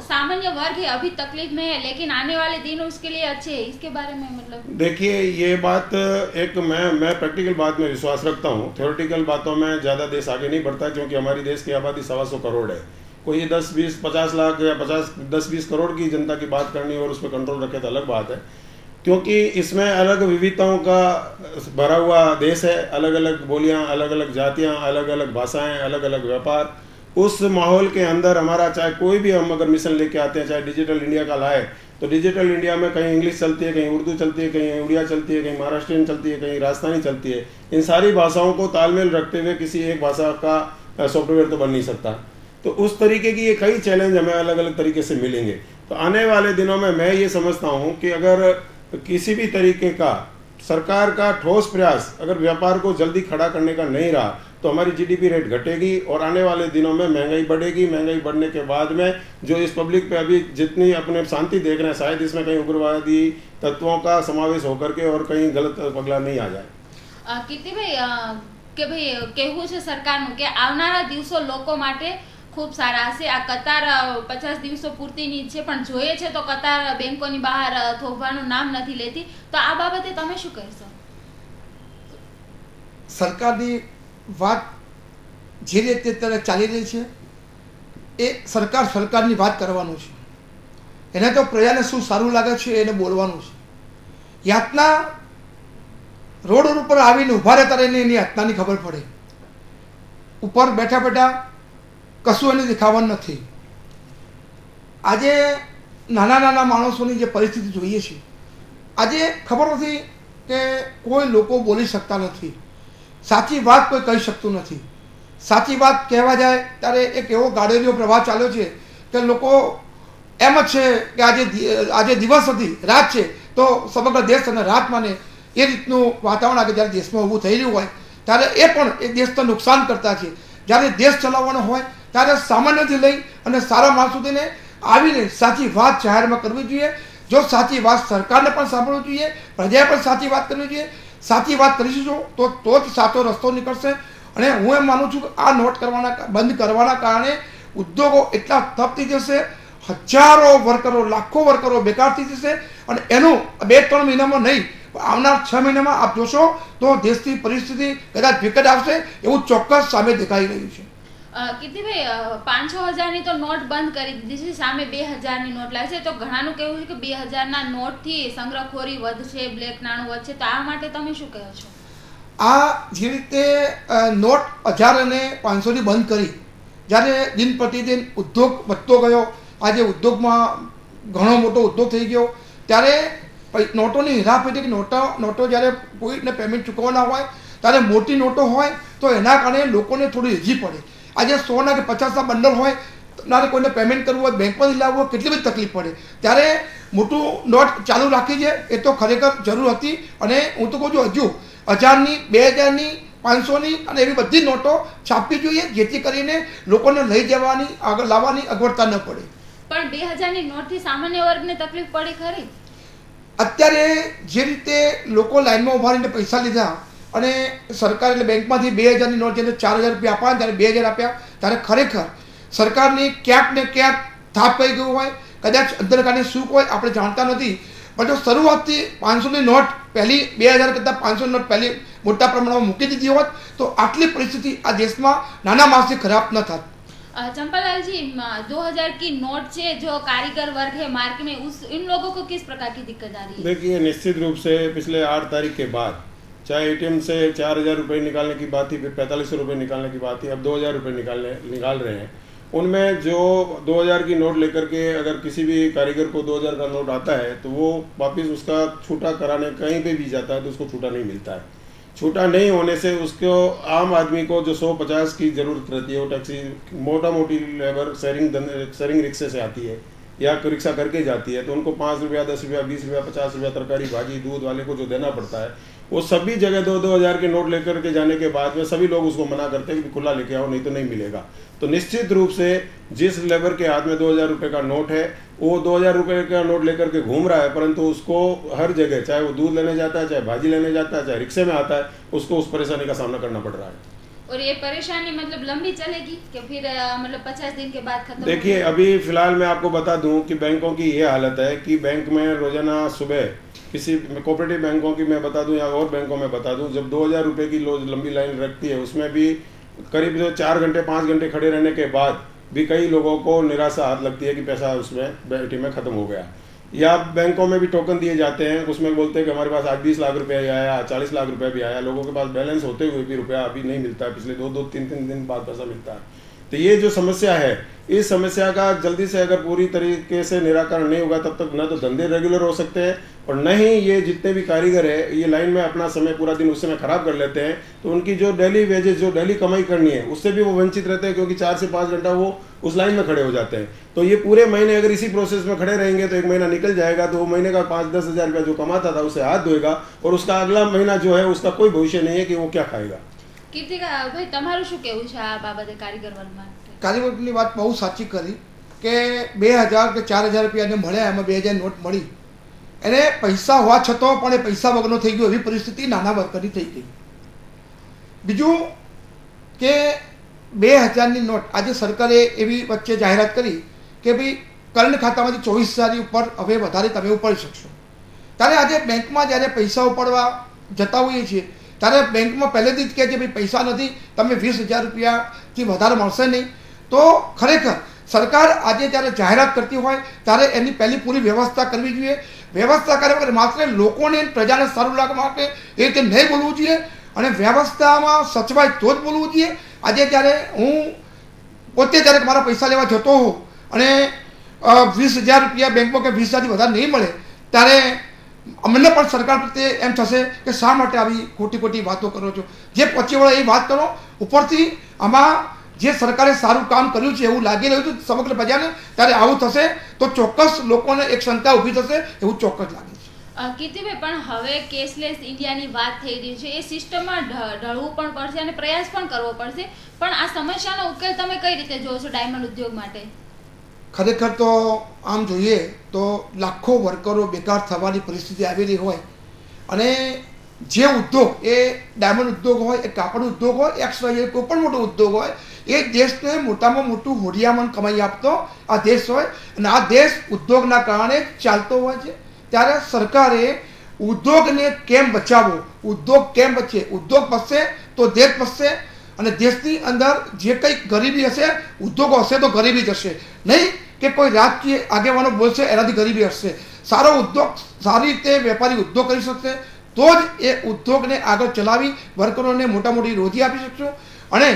सामान्य वर्ग है अभी तकलीफ में है, लेकिन आने वाले दिन उसके लिए अच्छे हैं। इसके बारे में मतलब देखिए, ये बात एक मैं प्रैक्टिकल बात में विश्वास रखता हूँ। थ्योरेटिकल बातों में ज़्यादा देश आगे नहीं बढ़ता, क्योंकि हमारी देश की आबादी 125 करोड़ है। कोई 10, 20, 50 लाख या 10-20 करोड़ की जनता की बात करनी और उस पर कंट्रोल रखे तो अलग बात है, क्योंकि इसमें अलग विविधताओं का भरा हुआ देश है, अलग अलग बोलियां, अलग अलग जातियां, अलग अलग भाषाएं, अलग अलग व्यापार। उस माहौल के अंदर हमारा, चाहे कोई भी हम अगर मिशन लेके आते हैं, चाहे डिजिटल इंडिया का लाए, तो डिजिटल इंडिया में कहीं इंग्लिश चलती है, कहीं उर्दू चलती है, कहीं उड़िया चलती है, कहीं महाराष्ट्रियन चलती है, कहीं राजस्थानी चलती है। इन सारी भाषाओं को तालमेल रखते हुए किसी एक भाषा का सॉफ्टवेयर तो बन नहीं सकता। तो उस तरीके की ये कई चैलेंज हमें अलग अलग तरीके से मिलेंगे। तो आने वाले दिनों में मैं ये समझता हूँ कि अगर किसी भी तरीके का सरकार का ठोस प्रयास अगर व्यापार को जल्दी खड़ा करने का नहीं रहा, तो हमारी जीडीपी रेट घटेगी और आने वाले दिनों में महंगाई बढ़ेगी। महंगाई बढ़ने के बाद में जो इस पब्लिक पे अभी जितनी अपने शांति देख रहे हैं, शायद इसमें कहीं उग्रवादी तत्वों का समावेश होकर के और कहीं गलत पगला नहीं आ जाए। भाई કહેવું છે સરકારનું કે આવનારા દિવસો લોકો માટે ખૂબ સારા હશે। આ કતાર 50 દિવસો પૂરતીની છે, પણ જોઈએ છે તો કતાર બેંકોની બહાર થોભવાનું નામ નથી લેતી, તો આ બાબતે તમે શું કહેશો? સરકારની વાત જે રીતે અત્યારે ચાલી રહી છે એ સરકારની વાત કરવાનું છે, એને તો પ્રજાને શું સારું લાગે છે એને બોલવાનું છે। યાતના રોડ ઉપર આવીને ઊભા રહેતા રહીને એની યાતનાની ખબર પડે, ઉપર બેઠા બેઠા કશું એને દેખાવાનું નથી। આજે નાના નાના માણસોની જે પરિસ્થિતિ જોઈએ છે, આજે ખબર નથી કે કોઈ લોકો બોલી શકતા નથી, સાચી વાત કોઈ કહી શકતું નથી। સાચી વાત કહેવા જાય ત્યારે એક એવો ગાડેરીઓ પ્રવાહ ચાલ્યો છે કે લોકો એમ જ છે કે આજે દિવસ હતી, રાત છે તો સમગ્ર દેશ અને રાત માને, એ રીતનું વાતાવરણ આજે જ્યારે દેશમાં ઊભું થઈ રહ્યું હોય ત્યારે એ પણ એ દેશને નુકસાન કરતા છે। જ્યારે દેશ ચલાવવાનો હોય ત્યારે સામાન્યથી લઈ અને સારા માણસ સુધીને આવીને સાચી વાત જાહેરમાં કરવી જોઈએ। જો સાચી વાત સરકારને પણ સાંભળવી જોઈએ, પ્રજાએ પણ સાચી વાત કરવી જોઈએ। સાચી વાત કરીશું તો જ સાચો રસ્તો નીકળશે। અને હું એમ માનું છું કે આ નોટ બંધ કરવાના કારણે ઉદ્યોગો એટલા ઠપ થઈ જશે, હજારો વર્કરો, લાખો વર્કરો બેકાર થઈ જશે, અને એનું 2-3 મહિનામાં નહીં, આવનાર 6 મહિનામાં આપ જોશો તો દેશની પરિસ્થિતિ કદાચ વિકટ આવશે એવું ચોક્કસ સામે દેખાઈ રહ્યું છે। કીર્તિભાઈ, 500,000ની તો નોટ બંધ કરી દીધી છે, સામે 2,000ની નોટ લાવી છે, તો ઘણાનું કહેવું છે કે 2,000ના નોટથી સંગ્રહખોરી વધશે, બ્લેક નાણું વધશે, તો આ માટે તમે શું કહો છો? આ જે રીતે નોટ 1000 અને 500ની બંધ કરી, જ્યારે દિન પ્રતિદિન ઉદ્યોગ વધતો ગયો, આજે ઉદ્યોગમાં ઘણો મોટો ઉદ્યોગ થઈ ગયો, ત્યારે નોટોની હેરાફેરી, નોટો જ્યારે કોઈને પેમેન્ટ ચૂકવવાના હોય ત્યારે મોટી નોટો હોય તો એના કારણે લોકોને થોડી ઈઝી પડે. આજે 100ના કે 50ના બંડલ હોય, તમારે કોઈને પેમેન્ટ કરવું હોય, બેંકમાંથી લાવવું હોય, કેટલી બધી તકલીફ પડે. ત્યારે મોટું નોટ ચાલુ રાખી છે એ તો ખરેખર જરૂર હતી. અને હું તો કહું છું હજુ 1000ની, 2000ની, 500ની અને એવી બધી નોટો છાપવી જોઈએ, જેથી કરીને લોકોને લઈ જવાની, આગળ લાવવાની અગવડતા ન પડે. પણ 2000ની નોટથી સામાન્ય વર્ગને તકલીફ પડી ખરી? અત્યારે જે રીતે લોકો લાઈનમાં ઉભા રહીને પૈસા લીધા અને સરકાર એટલે બેંકમાંથી 2000ની નોટ જેને 4000 રૂપિયા આપ્યા, ત્યારે 2000 આપ્યા, ત્યારે ખરેખર સરકારની ક્યાંક ને ક્યાંક થાપ કહી ગયું હોય, કદાચ અંદરકારની શું હોય આપણે જાણતા નથી. પણ જો શરૂઆતથી 500ની નોટ પહેલી 2000 કરતાં 500ની નોટ પહેલી મોટા પ્રમાણમાં મૂકી દીધી હોત તો આટલી પરિસ્થિતિ આ દેશમાં નાના માણસથી ખરાબ ન થાત. चंपालाल जी, 2000 की नोट से जो कारीगर वर्ग है मार्केट में, उस इन लोगों को किस प्रकार की दिक्कत आ रही है? देखिए, निश्चित रूप से पिछले 8 तारीख के बाद चाहे एटीएम से 4000 रुपये निकालने की बात थी, फिर 4500 रुपये निकालने की बात थी, अब 2000 रुपये निकाल रहे हैं. उनमें जो 2000 की नोट लेकर के अगर किसी भी कारीगर को 2000 का नोट आता है तो वो वापस उसका छूटा कराने कहीं पे भी जाता है तो उसको छूटा नहीं मिलता है. छूटा नहीं होने से उसको आम आदमी को जो 150 की ज़रूरत रहती है, वो टैक्सी मोटा मोटी लेबर शेयरिंग रिक्शे से आती है या रिक्शा करके जाती है, तो उनको 5 रुपया, 10 रुपया, 20 रुपया, 50 रुपया तरकारी भाजी दूध वाले को जो देना पड़ता है, वो सभी जगह 2-2000 के नोट लेकर के जाने के बाद में सभी लोग उसको मना करते हैं कि खुला लेके आओ, नहीं तो नहीं मिलेगा. तो निश्चित रूप से जिस लेबर के हाथ में 2000 रुपये का नोट है, वो 2000 रुपये का नोट लेकर के घूम रहा है, परंतु उसको हर जगह, चाहे वो दूध लेने जाता है, चाहे भाजी लेने जाता है, चाहे रिक्शे में आता है, उसको उस परेशानी का सामना करना पड़ रहा है. और ये परेशानी मतलब लंबी चलेगी कि फिर मतलब 50 दिन के बाद खत्म? देखिए, अभी फिलहाल मैं आपको बता दूं कि बैंकों की ये हालत है कि बैंक में रोजाना सुबह किसी कोऑपरेटिव बैंकों की मैं बता दूं या और बैंकों में बता दूं, जब 2000 रुपये की लंबी लाइन रखती है, उसमें भी करीब 4 घंटे 5 घंटे खड़े रहने के बाद भी कई लोगों को निराशा हाथ लगती है कि पैसा उसमें एटीएम में ख़त्म हो गया. या बैंकों में भी टोकन दिए जाते हैं, उसमें बोलते हैं कि हमारे पास आज 20 लाख रुपया ही आया, 40 लाख रुपया भी आया. लोगों के पास बैलेंस होते हुए भी रुपया अभी नहीं मिलता है, पिछले 2-3 दिन बाद पैसा मिलता है. तो ये जो समस्या है, इस समस्या का जल्दी से अगर पूरी तरीके से निराकरण नहीं होगा तब तक न तो धंधे रेगुलर हो सकते हैं और न ही ये जितने भी कारीगर है ये लाइन में अपना समय पूरा दिन उस समय खराब कर लेते हैं, तो उनकी जो डेली वेजेस, जो डेली कमाई करनी है, उससे भी वो वंचित रहते हैं, क्योंकि 4 से 5 घंटा वो उस लाइन में खड़े हो जाते हैं. तो ये पूरे महीने अगर इसी प्रोसेस में खड़े रहेंगे तो 1 महीना निकल जाएगा, तो वो महीने का 5-10 हज़ार रुपया जो कमाता था उससे हाथ धोएगा और उसका अगला महीना जो है उसका कोई भविष्य नहीं है कि वो क्या खाएगा. કીર્તિકા ભાઈ, તમારું શું કહેવું છે આ બાબતે કારીગર વર્ગ માટે? કારીગરની વાત બહુ સાચી કરી કે 2000 કે 4000 રૂપિયાને મળ્યા, એમાં 2000 નોટ મળી, એને પૈસા હોવા છતાં પણ એ પૈસા વગરનો થઈ ગયો, એવી પરિસ્થિતિ નાના વર્કરની થઈ ગઈ. બીજું કે 2000ની નોટ આજે સરકારે એવી વચ્ચે જાહેરાત કરી કે ભાઈ કરંટ ખાતામાંથી 24000 ઉપર હવે વધારે તમે ઉપાડી શકશો. ત્યારે આજે બેંકમાં જ્યારે પૈસા ઉપાડવા જતા હોઈએ છીએ ત્યારે બેંકમાં પહેલેથી જ કહે છે ભાઈ પૈસા નથી, તમે 20000 રૂપિયાથી વધારે મળશે નહીં. તો ખરેખર સરકાર આજે જ્યારે જાહેરાત કરતી હોય ત્યારે એની પહેલી પૂરી વ્યવસ્થા કરવી જોઈએ. વ્યવસ્થા કર્યા વગર માત્ર લોકોને, પ્રજાને સારું લાગવા માટે એ રીતે નહીં બોલવું જોઈએ અને વ્યવસ્થામાં સચવાય તો જ બોલવું જોઈએ. આજે જ્યારે હું પોતે જ્યારે મારા પૈસા લેવા જતો હોઉં અને 20000 રૂપિયા બેંકમાં કે 20000થી વધારે નહીં મળે ત્યારે અમને પણ સરકાર પ્રત્યે એમ થશે કે શા માટે આવી ખોટી વાતો કરો છો. જે પહોંચી વળે એ વાત કરો. ઉપરથી આમાં જે સરકારે સારું કામ કર્યું છે એવું લાગી રહ્યું છે સમગ્ર પ્રજાને, ત્યારે આવું થશે તો ચોક્કસ લોકોને એક શંકા ઊભી થશે એવું ચોક્કસ લાગે છે. કીર્તિભાઈ, પણ હવે કેશલેસ ઇન્ડિયાની વાત થઈ રહી છે, એ સિસ્ટમમાં ઢળવું પણ પડશે અને પ્રયાસ પણ કરવો પડશે, પણ આ સમસ્યાનો ઉકેલ તમે કઈ રીતે જોવો છો ડાયમંડ ઉદ્યોગ માટે? ખરેખર તો આમ જોઈએ તો લાખો વર્કરો બેકાર થવાની પરિસ્થિતિ આવેલી હોય અને જે ઉદ્યોગ, એ ડાયમંડ ઉદ્યોગ હોય, એ કાપડ ઉદ્યોગ હોય, XYZ કોઈ પણ મોટો ઉદ્યોગ હોય, એ દેશને મોટામાં મોટું હોડિયામણ કમાઈ આપતો આ દેશ હોય અને આ દેશ ઉદ્યોગના કારણે ચાલતો હોય છે. ત્યારે સરકારે ઉદ્યોગને કેમ બચાવવો, ઉદ્યોગ કેમ બચે, ઉદ્યોગ બચશે તો દેશ બચશે અને દેશની અંદર જે કંઈ ગરીબી હશે, ઉદ્યોગો હશે તો ગરીબી જશે નહીં કે કોઈ રાજકીય આગેવાનો બોલશે એનાથી ગરીબી હશે. સારો ઉદ્યોગ, સારી રીતે વેપારી ઉદ્યોગ કરી શકશે તો જ એ ઉદ્યોગને આગળ ચલાવી વર્કરોને મોટા મોટી રોજી આપી શકશું. અને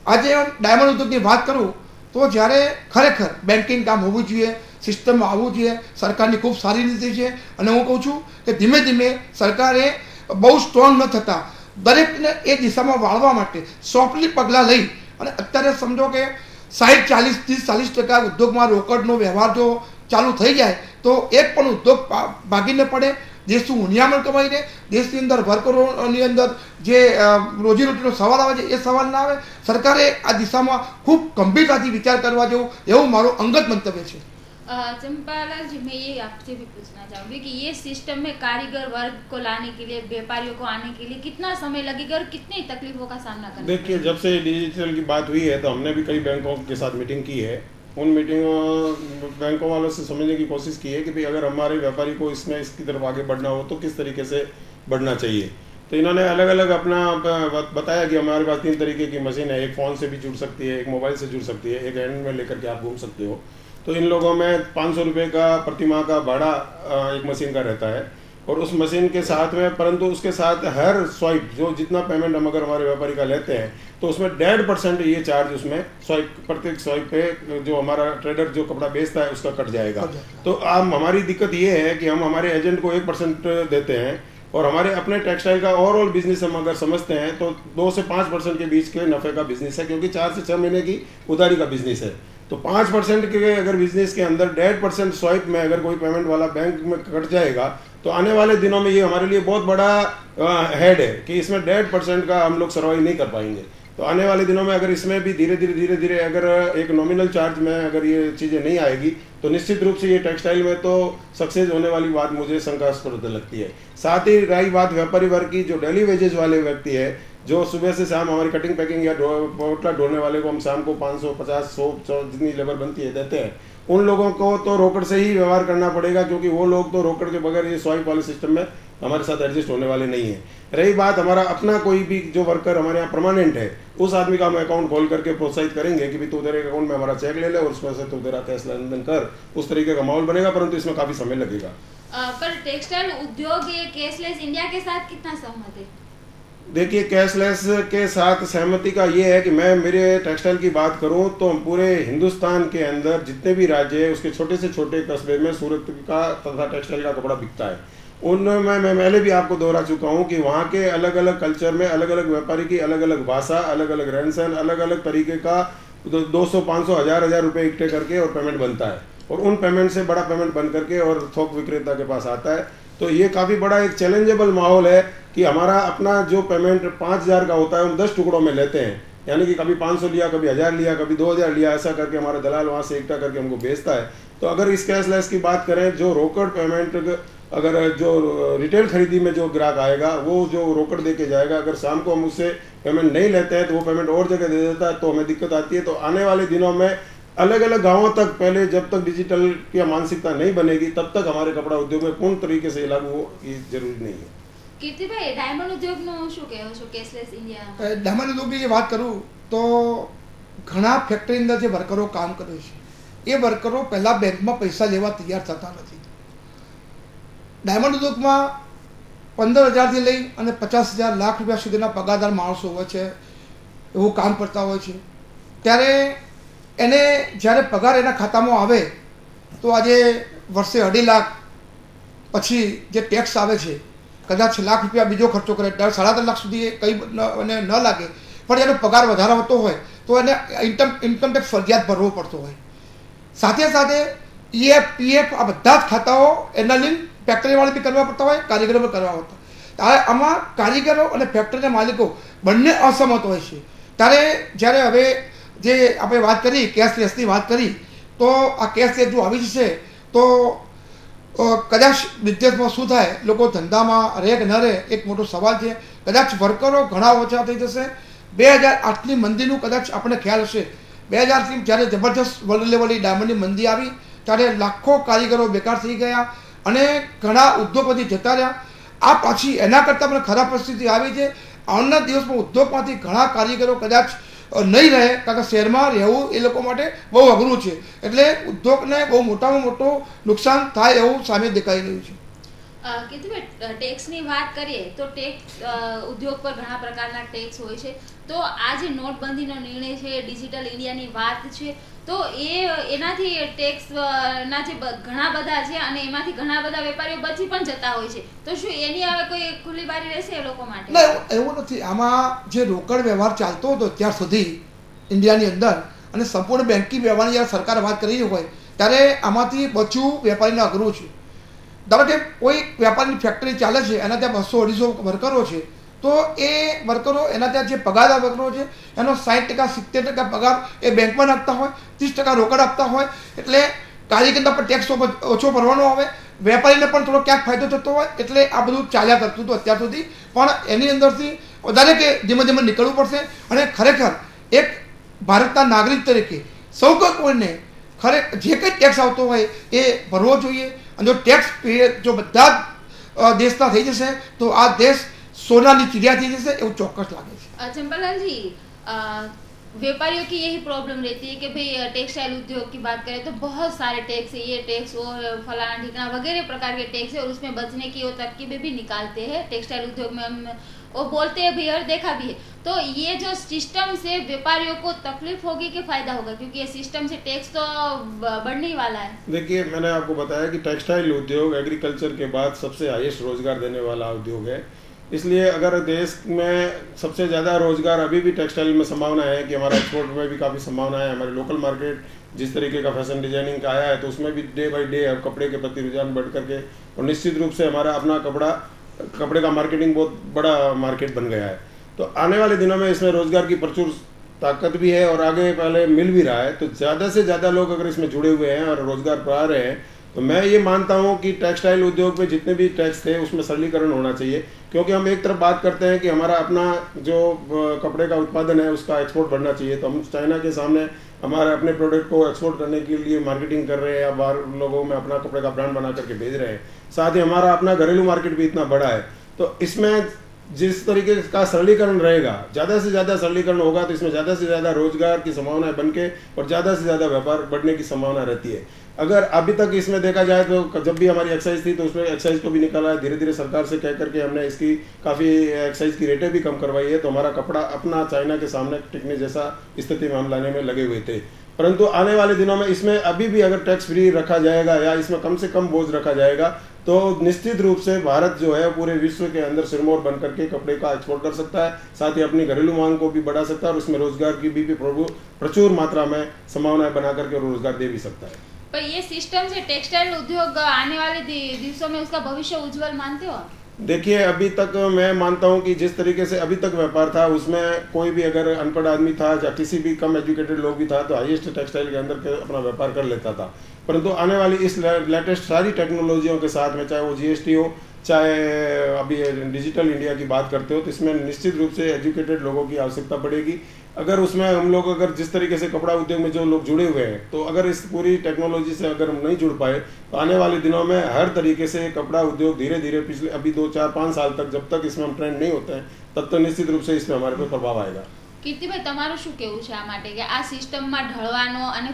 આજે ડાયમંડ ઉદ્યોગની વાત કરું તો જ્યારે ખરેખર બેન્કિંગ કામ હોવું જોઈએ, સિસ્ટમમાં આવવું જોઈએ. સરકારની ખૂબ સારી નીતિ છે અને હું કહું છું કે ધીમે ધીમે સરકારે બહુ સ્ટ્રોંગ ન થતાં દરેકને એ દિશામાં વાળવા માટે સોફ્ટલી પગલાં લઈ અને અત્યારે સમજો કે 60-40% ઉદ્યોગમાં રોકડનો વ્યવહાર જો ચાલુ થઈ જાય તો એક પણ ઉદ્યોગ ભાગી ન પડે, દેશનું હુનિયામણ કમાઈ રહે, દેશની અંદર વર્કરોની અંદર જે રોજીરોટીનો સવાલ આવે છે એ સવાલ ના આવે. સરકારે આ દિશામાં ખૂબ ગંભીરતાથી વિચાર કરવા જેવું એવું મારું અંગત મંતવ્ય છે. चंपालाल जी, मैं ये आपसे भी पूछना चाहूँगी कि ये सिस्टम में कारीगर वर्ग को लाने के लिए, व्यापारियों को आने के लिए कितना समय लगेगा और कितनी तकलीफों का सामना करना? देखिए, जब से डिजिटल की बात हुई है तो हमने भी कई बैंकों के साथ मीटिंग की है. उन मीटिंगों बैंकों वालों से समझने की कोशिश की है कि भाई अगर हमारे व्यापारी को इसमें इसकी तरफ आगे बढ़ना हो तो किस तरीके से बढ़ना चाहिए. तो इन्होंने अलग अलग अपना बताया कि हमारे पास 3 तरीके की मशीन है. एक फ़ोन से भी जुड़ सकती है, एक मोबाइल से जुड़ सकती है, एक हैंड में लेकर के आप घूम सकते हो. तो इन लोगों में 500 रुपये का प्रति माह का भाड़ा एक मशीन का रहता है और उस मशीन के साथ में, परंतु उसके साथ हर स्वाइप जो जितना पेमेंट हम अगर हमारे व्यापारी का लेते हैं तो उसमें 1.5% ये चार्ज उसमें स्वाइप, प्रत्येक स्वाइप पे जो हमारा ट्रेडर जो कपड़ा बेचता है उसका कट जाएगा. तो अब हमारी दिक्कत ये है कि हम हमारे एजेंट को 1% देते हैं और हमारे अपने टेक्सटाइल का ओवरऑल बिजनेस हम अगर समझते हैं तो 2 से 5% के बीच के नफ़े का बिजनेस है, क्योंकि 4 से 6 महीने की उधारी का बिजनेस है. तो 5% के अगर बिजनेस के अंदर 1.5% स्वाइप में अगर कोई पेमेंट वाला बैंक में कट जाएगा तो आने वाले दिनों में ये हमारे लिए बहुत बड़ा हेड है कि इसमें 1.5% का हम लोग सर्वाइव नहीं कर पाएंगे. तो आने वाले दिनों में अगर इसमें भी धीरे धीरे अगर एक नॉमिनल चार्ज में अगर ये चीज़ें नहीं आएगी तो निश्चित रूप से ये टेक्सटाइल में तो सक्सेस होने वाली बात मुझे शंकास्पद लगती है. साथ ही रही बात व्यापारी वर्ग की, जो डेली वेजेज वाले व्यक्ति है, जो सुबह से शाम हमारी कटिंग पैकिंग या पोटला ढोने वाले को हम शाम को 500, 50, 100 जितनी लेबर बनती है देते हैं, उन लोगों को तो रोकड़ से ही व्यवहार करना पड़ेगा, क्योंकि वो लोग तो रोकड़ के बगैर ये स्वाइप वाले सिस्टम में हमारे साथ एडजस्ट होने वाले नहीं है. रही बात हमारा अपना कोई भी जो वर्कर हमारे यहाँ परमानेंट है, उस आदमी का हम अकाउंट खोल करके प्रोत्साहित करेंगे कि भाई तू तेरे अकाउंट में हमारा चेक ले ले और उसमें से तू तेरा कैश लेन देन कर, उस तरीके का माहौल बनेगा, परंतु इसमें काफ़ी समय लगेगा. पर टेक्सटाइल उद्योग ये कैशलेस इंडिया के साथ कितना सहमत है? देखिए, कैशलेस के साथ सहमति का ये है कि मैं मेरे टेक्सटाइल की बात करूं तो पूरे हिंदुस्तान के अंदर जितने भी राज्य है उसके छोटे से छोटे कस्बे में सूरत का तथा टेक्सटाइल का कपड़ा बिकता है. उनमें मैं पहले भी आपको दोहरा चुका हूं कि वहाँ के अलग अलग कल्चर में अलग अलग व्यापारी की अलग अलग भाषा, अलग अलग रहन सहन, अलग अलग तरीके का 200, 500, 1000 रुपये इकट्ठे करके और पेमेंट बनता है और उन पेमेंट से बड़ा पेमेंट बन करके और थोक विक्रेता के पास आता है. तो ये काफ़ी बड़ा एक चैलेंजेबल माहौल है कि हमारा अपना जो पेमेंट 5000 का होता है हम 10 टुकड़ों में लेते हैं, यानी कि कभी 500 लिया, कभी 1000 लिया, कभी 2000 लिया, ऐसा करके हमारा दलाल वहाँ से इकट्ठा करके हमको बेचता है. तो अगर इस कैशलेस की बात करें, जो रोकड़ पेमेंट अगर जो रिटेल खरीदी में जो ग्राहक आएगा वो जो रोकड़ दे के जाएगा, अगर शाम को हम उससे पेमेंट नहीं लेते हैं तो वो पेमेंट और जगह दे देता है, तो हमें दिक्कत आती है. तो आने वाले दिनों में अलग अलग गांवों तक पहले जब तक डिजिटल की मानसिकता नहीं बनेगी तब तक हमारे कपड़ा उद्योग में पूर्ण तरीके से लागू हो ये जरूरी नहीं है. કીર્તિભાઈ, ડાયમંડ ઉદ્યોગનું શું કહેવો છો કેશલેસ ઇન્ડિયા? ડાયમંડ ઉદ્યોગની જે વાત કરું તો ઘણા ફેક્ટરી અંદર જે વર્કરો કામ કરે છે એ વર્કરો પહેલાં બેંકમાં પૈસા લેવા તૈયાર થતા નથી. ડાયમંડ ઉદ્યોગમાં 15,000થી લઈ અને 50,000 લાખ રૂપિયા સુધીના પગારદાર માણસો હોય છે, એવું કામ કરતા હોય છે. ત્યારે એને જ્યારે પગાર એના ખાતામાં આવે તો આજે વર્ષે 2.5 લાખ પછી જે ટેક્સ આવે છે, કદાચ લાખ રૂપિયા બીજો ખર્ચો કરે, 3.5 લાખ સુધી કંઈ એને ન લાગે, પણ એનો પગાર વધારે હોતો હોય તો એને ઇન્કમ ટેક્સ ફરજિયાત ભરવો પડતો હોય. સાથે સાથે EF, PF આ બધા જ ખાતાઓ એના લિંક ફેક્ટરીવાળા બી કરવા પડતા હોય, કારીગરો બી કરવા પડતા. ત્યારે આમાં કારીગરો અને ફેક્ટરીના માલિકો બંને અસમત હોય છે. ત્યારે જ્યારે હવે જે આપણે વાત કરી કેશલેસની વાત કરી તો આ કેશલેસ જો આવી જશે તો કદાચ બિઝનેસમાં શું થાય, લોકો ધંધામાં રહે કે ન રહે એક મોટો સવાલ છે. કદાચ વર્કરો ઘણા ઓછા થઈ જશે. 2008ની મંદીનું કદાચ આપણને ખ્યાલ હશે. 2008થી જ્યારે જબરજસ્ત વર્લ્ડ લેવલની ડાયમંડની મંદી આવી ત્યારે લાખો કારીગરો બેકાર થઈ ગયા અને ઘણા ઉદ્યોગપતિ જતા રહ્યા. આ પાછી એના કરતાં પણ ખરાબ પરિસ્થિતિ આવી છે. આવનારા દિવસમાં ઉદ્યોગમાંથી ઘણા કારીગરો કદાચ નહીં રહે, કારણ કે શહેરમાં રહેવું એ લોકો માટે બહુ અઘરું છે. એટલે ઉદ્યોગને બહુ મોટામાં મોટું નુકસાન થાય એવું સામે દેખાઈ રહ્યું છે. કીધું ટેક્સની વાત કરીએ તો ટેક્સ ઉદ્યોગ પર ઘણા પ્રકારના ટેક્સ હોય છે. તો આ જે નોટબંધીનો નિર્ણય છે, ડિજિટલ ઇન્ડિયાની વાત છે, તો એનાથી ટેક્સ ના જે ઘણા બધા છે અને એમાંથી ઘણા બધા વેપારીઓ બચી પણ જતા હોય છે. તો શું એની હવે કોઈ ખુલ્લી બારી રહેશે એ લોકો માટે? ના, એવું નથી. આમાં જે રોકડ વ્યવહાર ચાલતો હતો ત્યાર સુધી ઇન્ડિયાની અંદર અને સંપૂર્ણ બેન્કિંગ વ્યવહારની જ્યારે સરકાર વાત કરી રહી હોય ત્યારે આમાંથી બચવું વેપારીને અઘરું છે. ધારો કે કોઈ વેપારની ફેક્ટરી ચાલે છે, એના ત્યાં 200-250 વર્કરો છે, તો એ વર્કરો એના ત્યાં જે પગારદાર વર્કરો છે એનો 60%, 70% પગાર એ બેંકમાં નાખતા હોય, 30% રોકડ આપતા હોય, એટલે કારીગરના પર ટેક્સ ઓછો ભરવાનો આવે, વેપારીને પણ થોડો ક્યાંક ફાયદો થતો હોય, એટલે આ બધું ચાલ્યા કરતું હતું અત્યાર સુધી. પણ એની અંદરથી વધારે કે ધીમે ધીમે નીકળવું પડશે અને ખરેખર એક ભારતના નાગરિક તરીકે સૌ કોઈને ખરેખર જે કંઈ ટેક્સ આવતો હોય એ ભરવો જોઈએ. અને જો ટેક્સ જો બધા જ દેશના થઈ જશે તો આ દેશ सोना चिड़िया थी जैसे वो चौक्कस लागे છે. चंपालाल जी, व्यापारियों की यही प्रॉब्लम रहती है कि भाई टेक्सटाइल उद्योग की बात करें तो बहुत सारे टैक्स है, ये टैक्स वो फलाना ठिकाना वगैरह प्रकार के टैक्स है और उसमें बचने की वो तरकीबें भी निकालते हैं. टेक्सटाइल उद्योग में हम वो बोलते हैं भी और देखा भी है. तो ये जो सिस्टम से व्यापारियों को तकलीफ होगी कि फायदा होगा, क्योंकि ये सिस्टम से टैक्स तो बढ़ने ही वाला है. देखिए, मैंने आपको बताया कि टेक्सटाइल उद्योग एग्रीकल्चर के बाद सबसे हाईएस्ट रोजगार देने वाला उद्योग है. इसलिए अगर देश में सबसे ज़्यादा रोजगार अभी भी टेक्सटाइल में संभावना है कि हमारा एक्सपोर्ट में भी काफ़ी संभावना है. हमारे लोकल मार्केट जिस तरीके का फैशन डिजाइनिंग का आया है तो उसमें भी डे बाई डे अब कपड़े के प्रति रुझान बढ़ करके और निश्चित रूप से हमारा अपना कपड़े का मार्केटिंग बहुत बड़ा मार्केट बन गया है. तो आने वाले दिनों में इसमें रोजगार की प्रचुर ताकत भी है और आगे पहले मिल भी रहा है. तो ज़्यादा से ज़्यादा लोग अगर इसमें जुड़े हुए हैं और रोजगार पा रहे हैं तो मैं ये मानता हूँ कि टेक्सटाइल उद्योग में जितने भी टैक्स थे उसमें सरलीकरण होना चाहिए. क्योंकि हम एक तरफ बात करते हैं कि हमारा अपना जो कपड़े का उत्पादन है उसका एक्सपोर्ट बढ़ना चाहिए, तो हम चाइना के सामने हमारे अपने प्रोडक्ट को एक्सपोर्ट करने के लिए मार्केटिंग कर रहे हैं या बाहर लोगों में अपना कपड़े का ब्रांड बना करके भेज रहे हैं. साथ ही हमारा अपना घरेलू मार्केट भी इतना बड़ा है. तो इसमें जिस तरीके का सरलीकरण रहेगा, ज़्यादा से ज़्यादा सरलीकरण होगा तो इसमें ज़्यादा से ज़्यादा रोजगार की संभावनाएं बन के और ज़्यादा से ज़्यादा व्यापार बढ़ने की संभावना रहती है. अगर अभी तक इसमें देखा जाए तो जब भी हमारी एक्साइज थी तो उसमें एक्साइज को भी निकाला है, धीरे धीरे सरकार से कह करके हमने इसकी काफ़ी एक्साइज की रेटें भी कम करवाई है. तो हमारा कपड़ा अपना चाइना के सामने टिकने जैसा स्थिति में हम लाने में लगे हुए थे. परंतु आने वाले दिनों में इसमें अभी भी अगर टैक्स फ्री रखा जाएगा या इसमें कम से कम बोझ रखा जाएगा तो निश्चित रूप से भारत जो है पूरे विश्व के अंदर सिरमौर बन करके कपड़े का एक्सपोर्ट कर सकता है. साथ ही अपनी घरेलू मांग को भी बढ़ा सकता है और उसमें रोजगार की भी प्रचुर मात्रा में संभावनाएं बना करके रोजगार दे भी सकता है. पर ये सिस्टम से टेक्सटाइल उद्योग आने वाले दिवसों में उसका भविष्य उज्जवल मानते हो? देखिए, अभी तक मैं मानता हूं कि जिस तरीके से अभी तक व्यापार था उसमें कोई भी अगर अनपढ़ आदमी था या किसी भी कम एजुकेटेड लोग भी था तो हाईएस्ट टेक्सटाइल के अंदर के अपना व्यापार कर लेता था. परंतु आने वाली इस लेटेस्ट सारी टेक्नोलॉजियों के साथ में, चाहे वो जीएसटी हो, चाहे अभी डिजिटल इंडिया की बात करते हो, तो इसमें निश्चित रूप से एजुकेटेड लोगों की आवश्यकता पड़ेगी. अगर उसमें हम लोग अगर जिस तरीके से कपड़ा उद्योग में जो लोग जुड़े हुए हैं तो अगर इस पूरी टेक्नोलॉजी से अगर हम नहीं जुड़ पाए तो आने वाले दिनों में हर तरीके से कपड़ा उद्योग धीरे धीरे पिछले अभी 2-4-5 साल तक जब तक इसमें हम ट्रेंड नहीं होते हैं तब तक निश्चित रूप से इसमें हमारे पे प्रभाव आएगा. કીર્તિભાઈ, તમારું શું કહેવું છે આ માટે કે આ સિસ્ટમમાં ઢળવાનો અને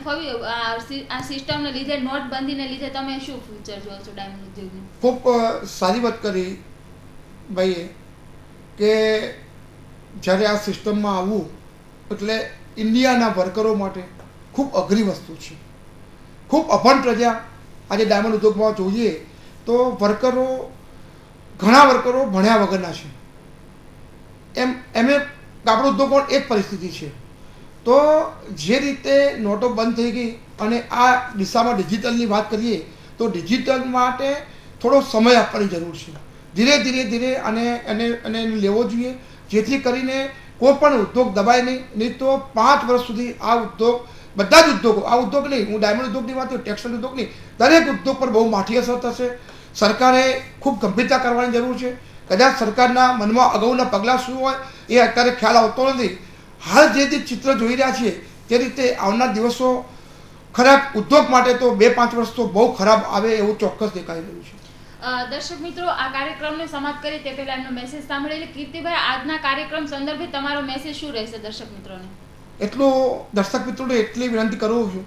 આ સિસ્ટમને લીધે નોટબંધીને લીધે તમે શું ફ્યુચર જોવો છો ડાયમંડ ઉદ્યોગનું? ખૂબ સારી વાત કરી ભાઈએ કે જ્યારે આ સિસ્ટમમાં આવવું એટલે ઇન્ડિયાના વર્કરો માટે ખૂબ અઘરી વસ્તુ છે. ખૂબ અભણ પ્રજા આજે ડાયમંડ ઉદ્યોગમાં જોઈએ તો ઘણા વર્કરો ભણ્યા વગરના છે. એમ કાપડ ઉદ્યોગ પણ એક પરિસ્થિતિ છે. તો જે રીતે નોટો બંધ થઈ ગઈ અને આ દિશામાં ડિજિટલની વાત કરીએ તો ડિજિટલ માટે થોડો સમય આપવાની જરૂર છે. ધીરે અને લેવો જોઈએ જેથી કરીને કોઈ પણ ઉદ્યોગ દબાય નહીં તો 5 વર્ષ સુધી આ ઉદ્યોગ બધા જ ઉદ્યોગો, આ ઉદ્યોગ નહીં, હું ડાયમંડ ઉદ્યોગની વાત કરું, ટેક્સટાઇલ ઉદ્યોગ નહીં, દરેક ઉદ્યોગ પર બહુ માઠી અસર થશે. સરકારે ખૂબ ગંભીરતા કરવાની જરૂર છે. કદાચ સરકારના મનમાં અગાઉના પગલાં શું હોય એ અત્યારે ખ્યાલ આવતો નથી. હાલ જે ચિત્ર જોઈ રહ્યા છીએ તે રીતે આવનાર દિવસો ખરાબ ઉદ્યોગ માટે તો 2-5 વર્ષ તો બહુ ખરાબ આવે એવું ચોક્કસ દેખાઈ રહ્યું છે. દર્શક મિત્રો, આ કાર્યક્રમને સમાપ્ત કરી તે પહેલા એમનો મેસેજ સાંભળેલી. કીર્તિભાઈ, આજના કાર્યક્રમ સંદર્ભે તમારો મેસેજ શું રહેશે દર્શક મિત્રોને? એટલું દર્શક મિત્રોને એટલી વિનંતી કરું છું,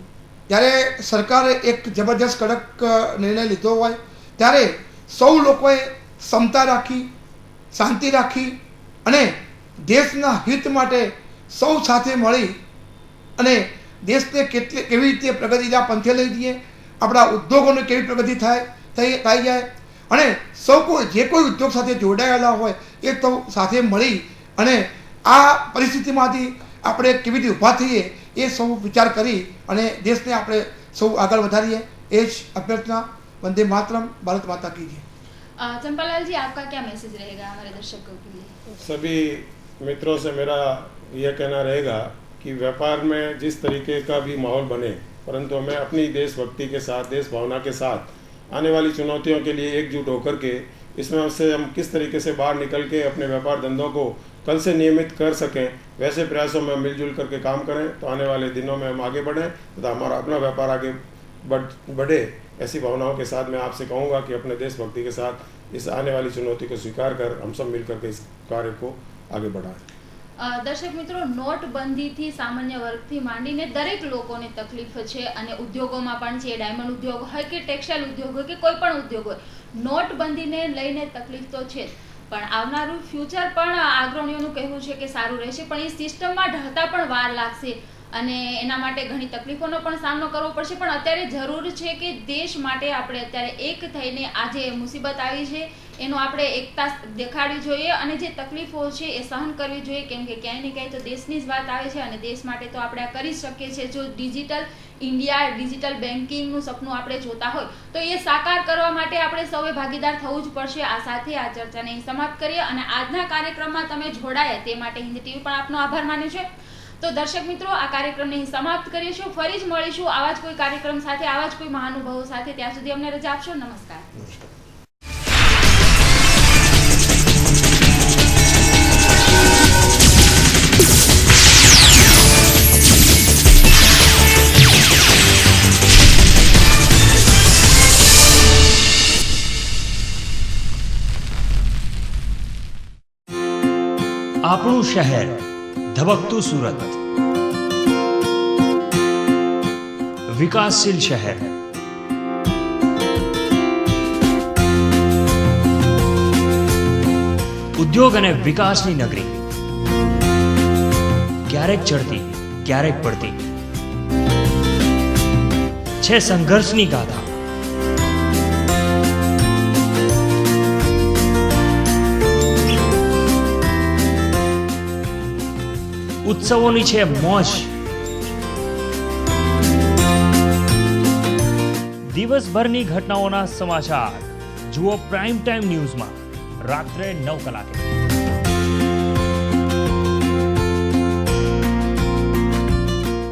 જ્યારે સરકારે એક જબરજસ્ત કડક નિર્ણય લીધો હોય ત્યારે સૌ લોકોએ ક્ષમતા રાખી, શાંતિ રાખી અને દેશના હિત માટે સૌ સાથે મળી અને દેશને કેવી રીતે પ્રગતિના પંથે લઈ જઈએ, આપણા ઉદ્યોગોને કેવી પ્રગતિ થઈ જાય અને સૌ કોઈ જે કોઈ ઉદ્યોગ સાથે જોડાયેલા હોય એ સૌ સાથે મળી અને આ પરિસ્થિતિમાંથી આપણે કેવી રીતે ઊભા થઈએ એ સૌ વિચાર કરી અને દેશને આપણે સૌ આગળ વધારીએ, એ જ અભ્યર્થના। વંદે मातरम, भारत माता की जय। चंपालाल जी, आपका क्या मैसेज रहेगा हमारे दर्शकों के लिए? सभी मित्रों से मेरा यह कहना रहेगा कि व्यापार में जिस तरीके का भी माहौल बने, परंतु हमें अपनी देशभक्ति के साथ, देश भावना के साथ आने वाली चुनौतियों के लिए एकजुट होकर के इसमें से हम किस तरीके से बाहर निकल के अपने व्यापार धंधों को कल से नियमित कर सकें, वैसे प्रयासों में मिलजुल करके काम करें तो आने वाले दिनों में हम आगे बढ़ें तथा हमारा अपना व्यापार आगे बढ़े। ऐसी भावनाओं के साथ मैं आपसे कहूँगा कि अपने देशभक्ति के साथ इस आने वाली चुनौती को स्वीकार कर हम सब मिलकर के इस कार्य को आगे बढ़ाएं। दर्शक मित्रों, नोटबंधीથી સામાન્ય વર્ગથી માંડીને દરેક લોકોને તકલીફ છે અને ઉદ્યોગોમાં પણ છે, ડાયમંડ ઉદ્યોગ હોય કે ટેક્સટાઇલ ઉદ્યોગ હોય કે કોઈ પણ ઉદ્યોગ હોય, નોટબંધીને લઈને તકલીફ તો છે જ, પણ આવનારું ફ્યુચર પણ અગ્રણીઓનું કહેવું છે કે સારું રહેશે, પણ એ સિસ્ટમમાં ઢળતા પણ વાર લાગશે અને એના માટે ઘણી તકલીફોનો પણ સામનો કરવો પડશે। પણ અત્યારે જરૂર છે કે દેશ માટે આપણે અત્યારે એક થઈને આ જે મુસીબત આવી છે એનો આપણે એકતા દેખાડવી જોઈએ અને જે તકલીફો છે એ સહન કરવી જોઈએ, કેમ કે ક્યાંય ને ક્યાંય તો દેશની જ વાત આવે છે અને દેશ માટે તો આપણે આ કરી શકીએ છીએ। જો ડિજિટલ ઇન્ડિયા, ડિજિટલ બેન્કિંગનું સપનું આપણે જોતા હોય તો એ સાકાર કરવા માટે આપણે સૌએ ભાગીદાર થવું જ પડશે। આ સાથે આ ચર્ચાને અહીં સમાપ્ત કરીએ અને આજના કાર્યક્રમમાં તમે જોડાયા તે માટે હિન્દ ટીવી પણ આપનો આભાર માને છે। તો દર્શક મિત્રો, આ કાર્યક્રમને અહીં સમાપ્ત કરીશું। ફરી જ મળીશું આવા જ કોઈ કાર્યક્રમ સાથે, આવા જ કોઈ મહાનુભાવો સાથે। ત્યાં સુધી અમને રજા આપશો। નમસ્કાર। આપણું શહેર, ધબકતું સુરત, વિકાસશીલ શહેર, ઉદ્યોગ અને વિકાસની નગરી, ક્યારેક ચડતી ક્યારેક પડતી છે સંઘર્ષની ગાથા। ઉત્સવોની છે મોજ, દિવસભરની ઘટનાઓના સમાચાર જુઓ પ્રાઇમ ટાઈમ ન્યૂઝમાં રાત્રે 9 કલાકે।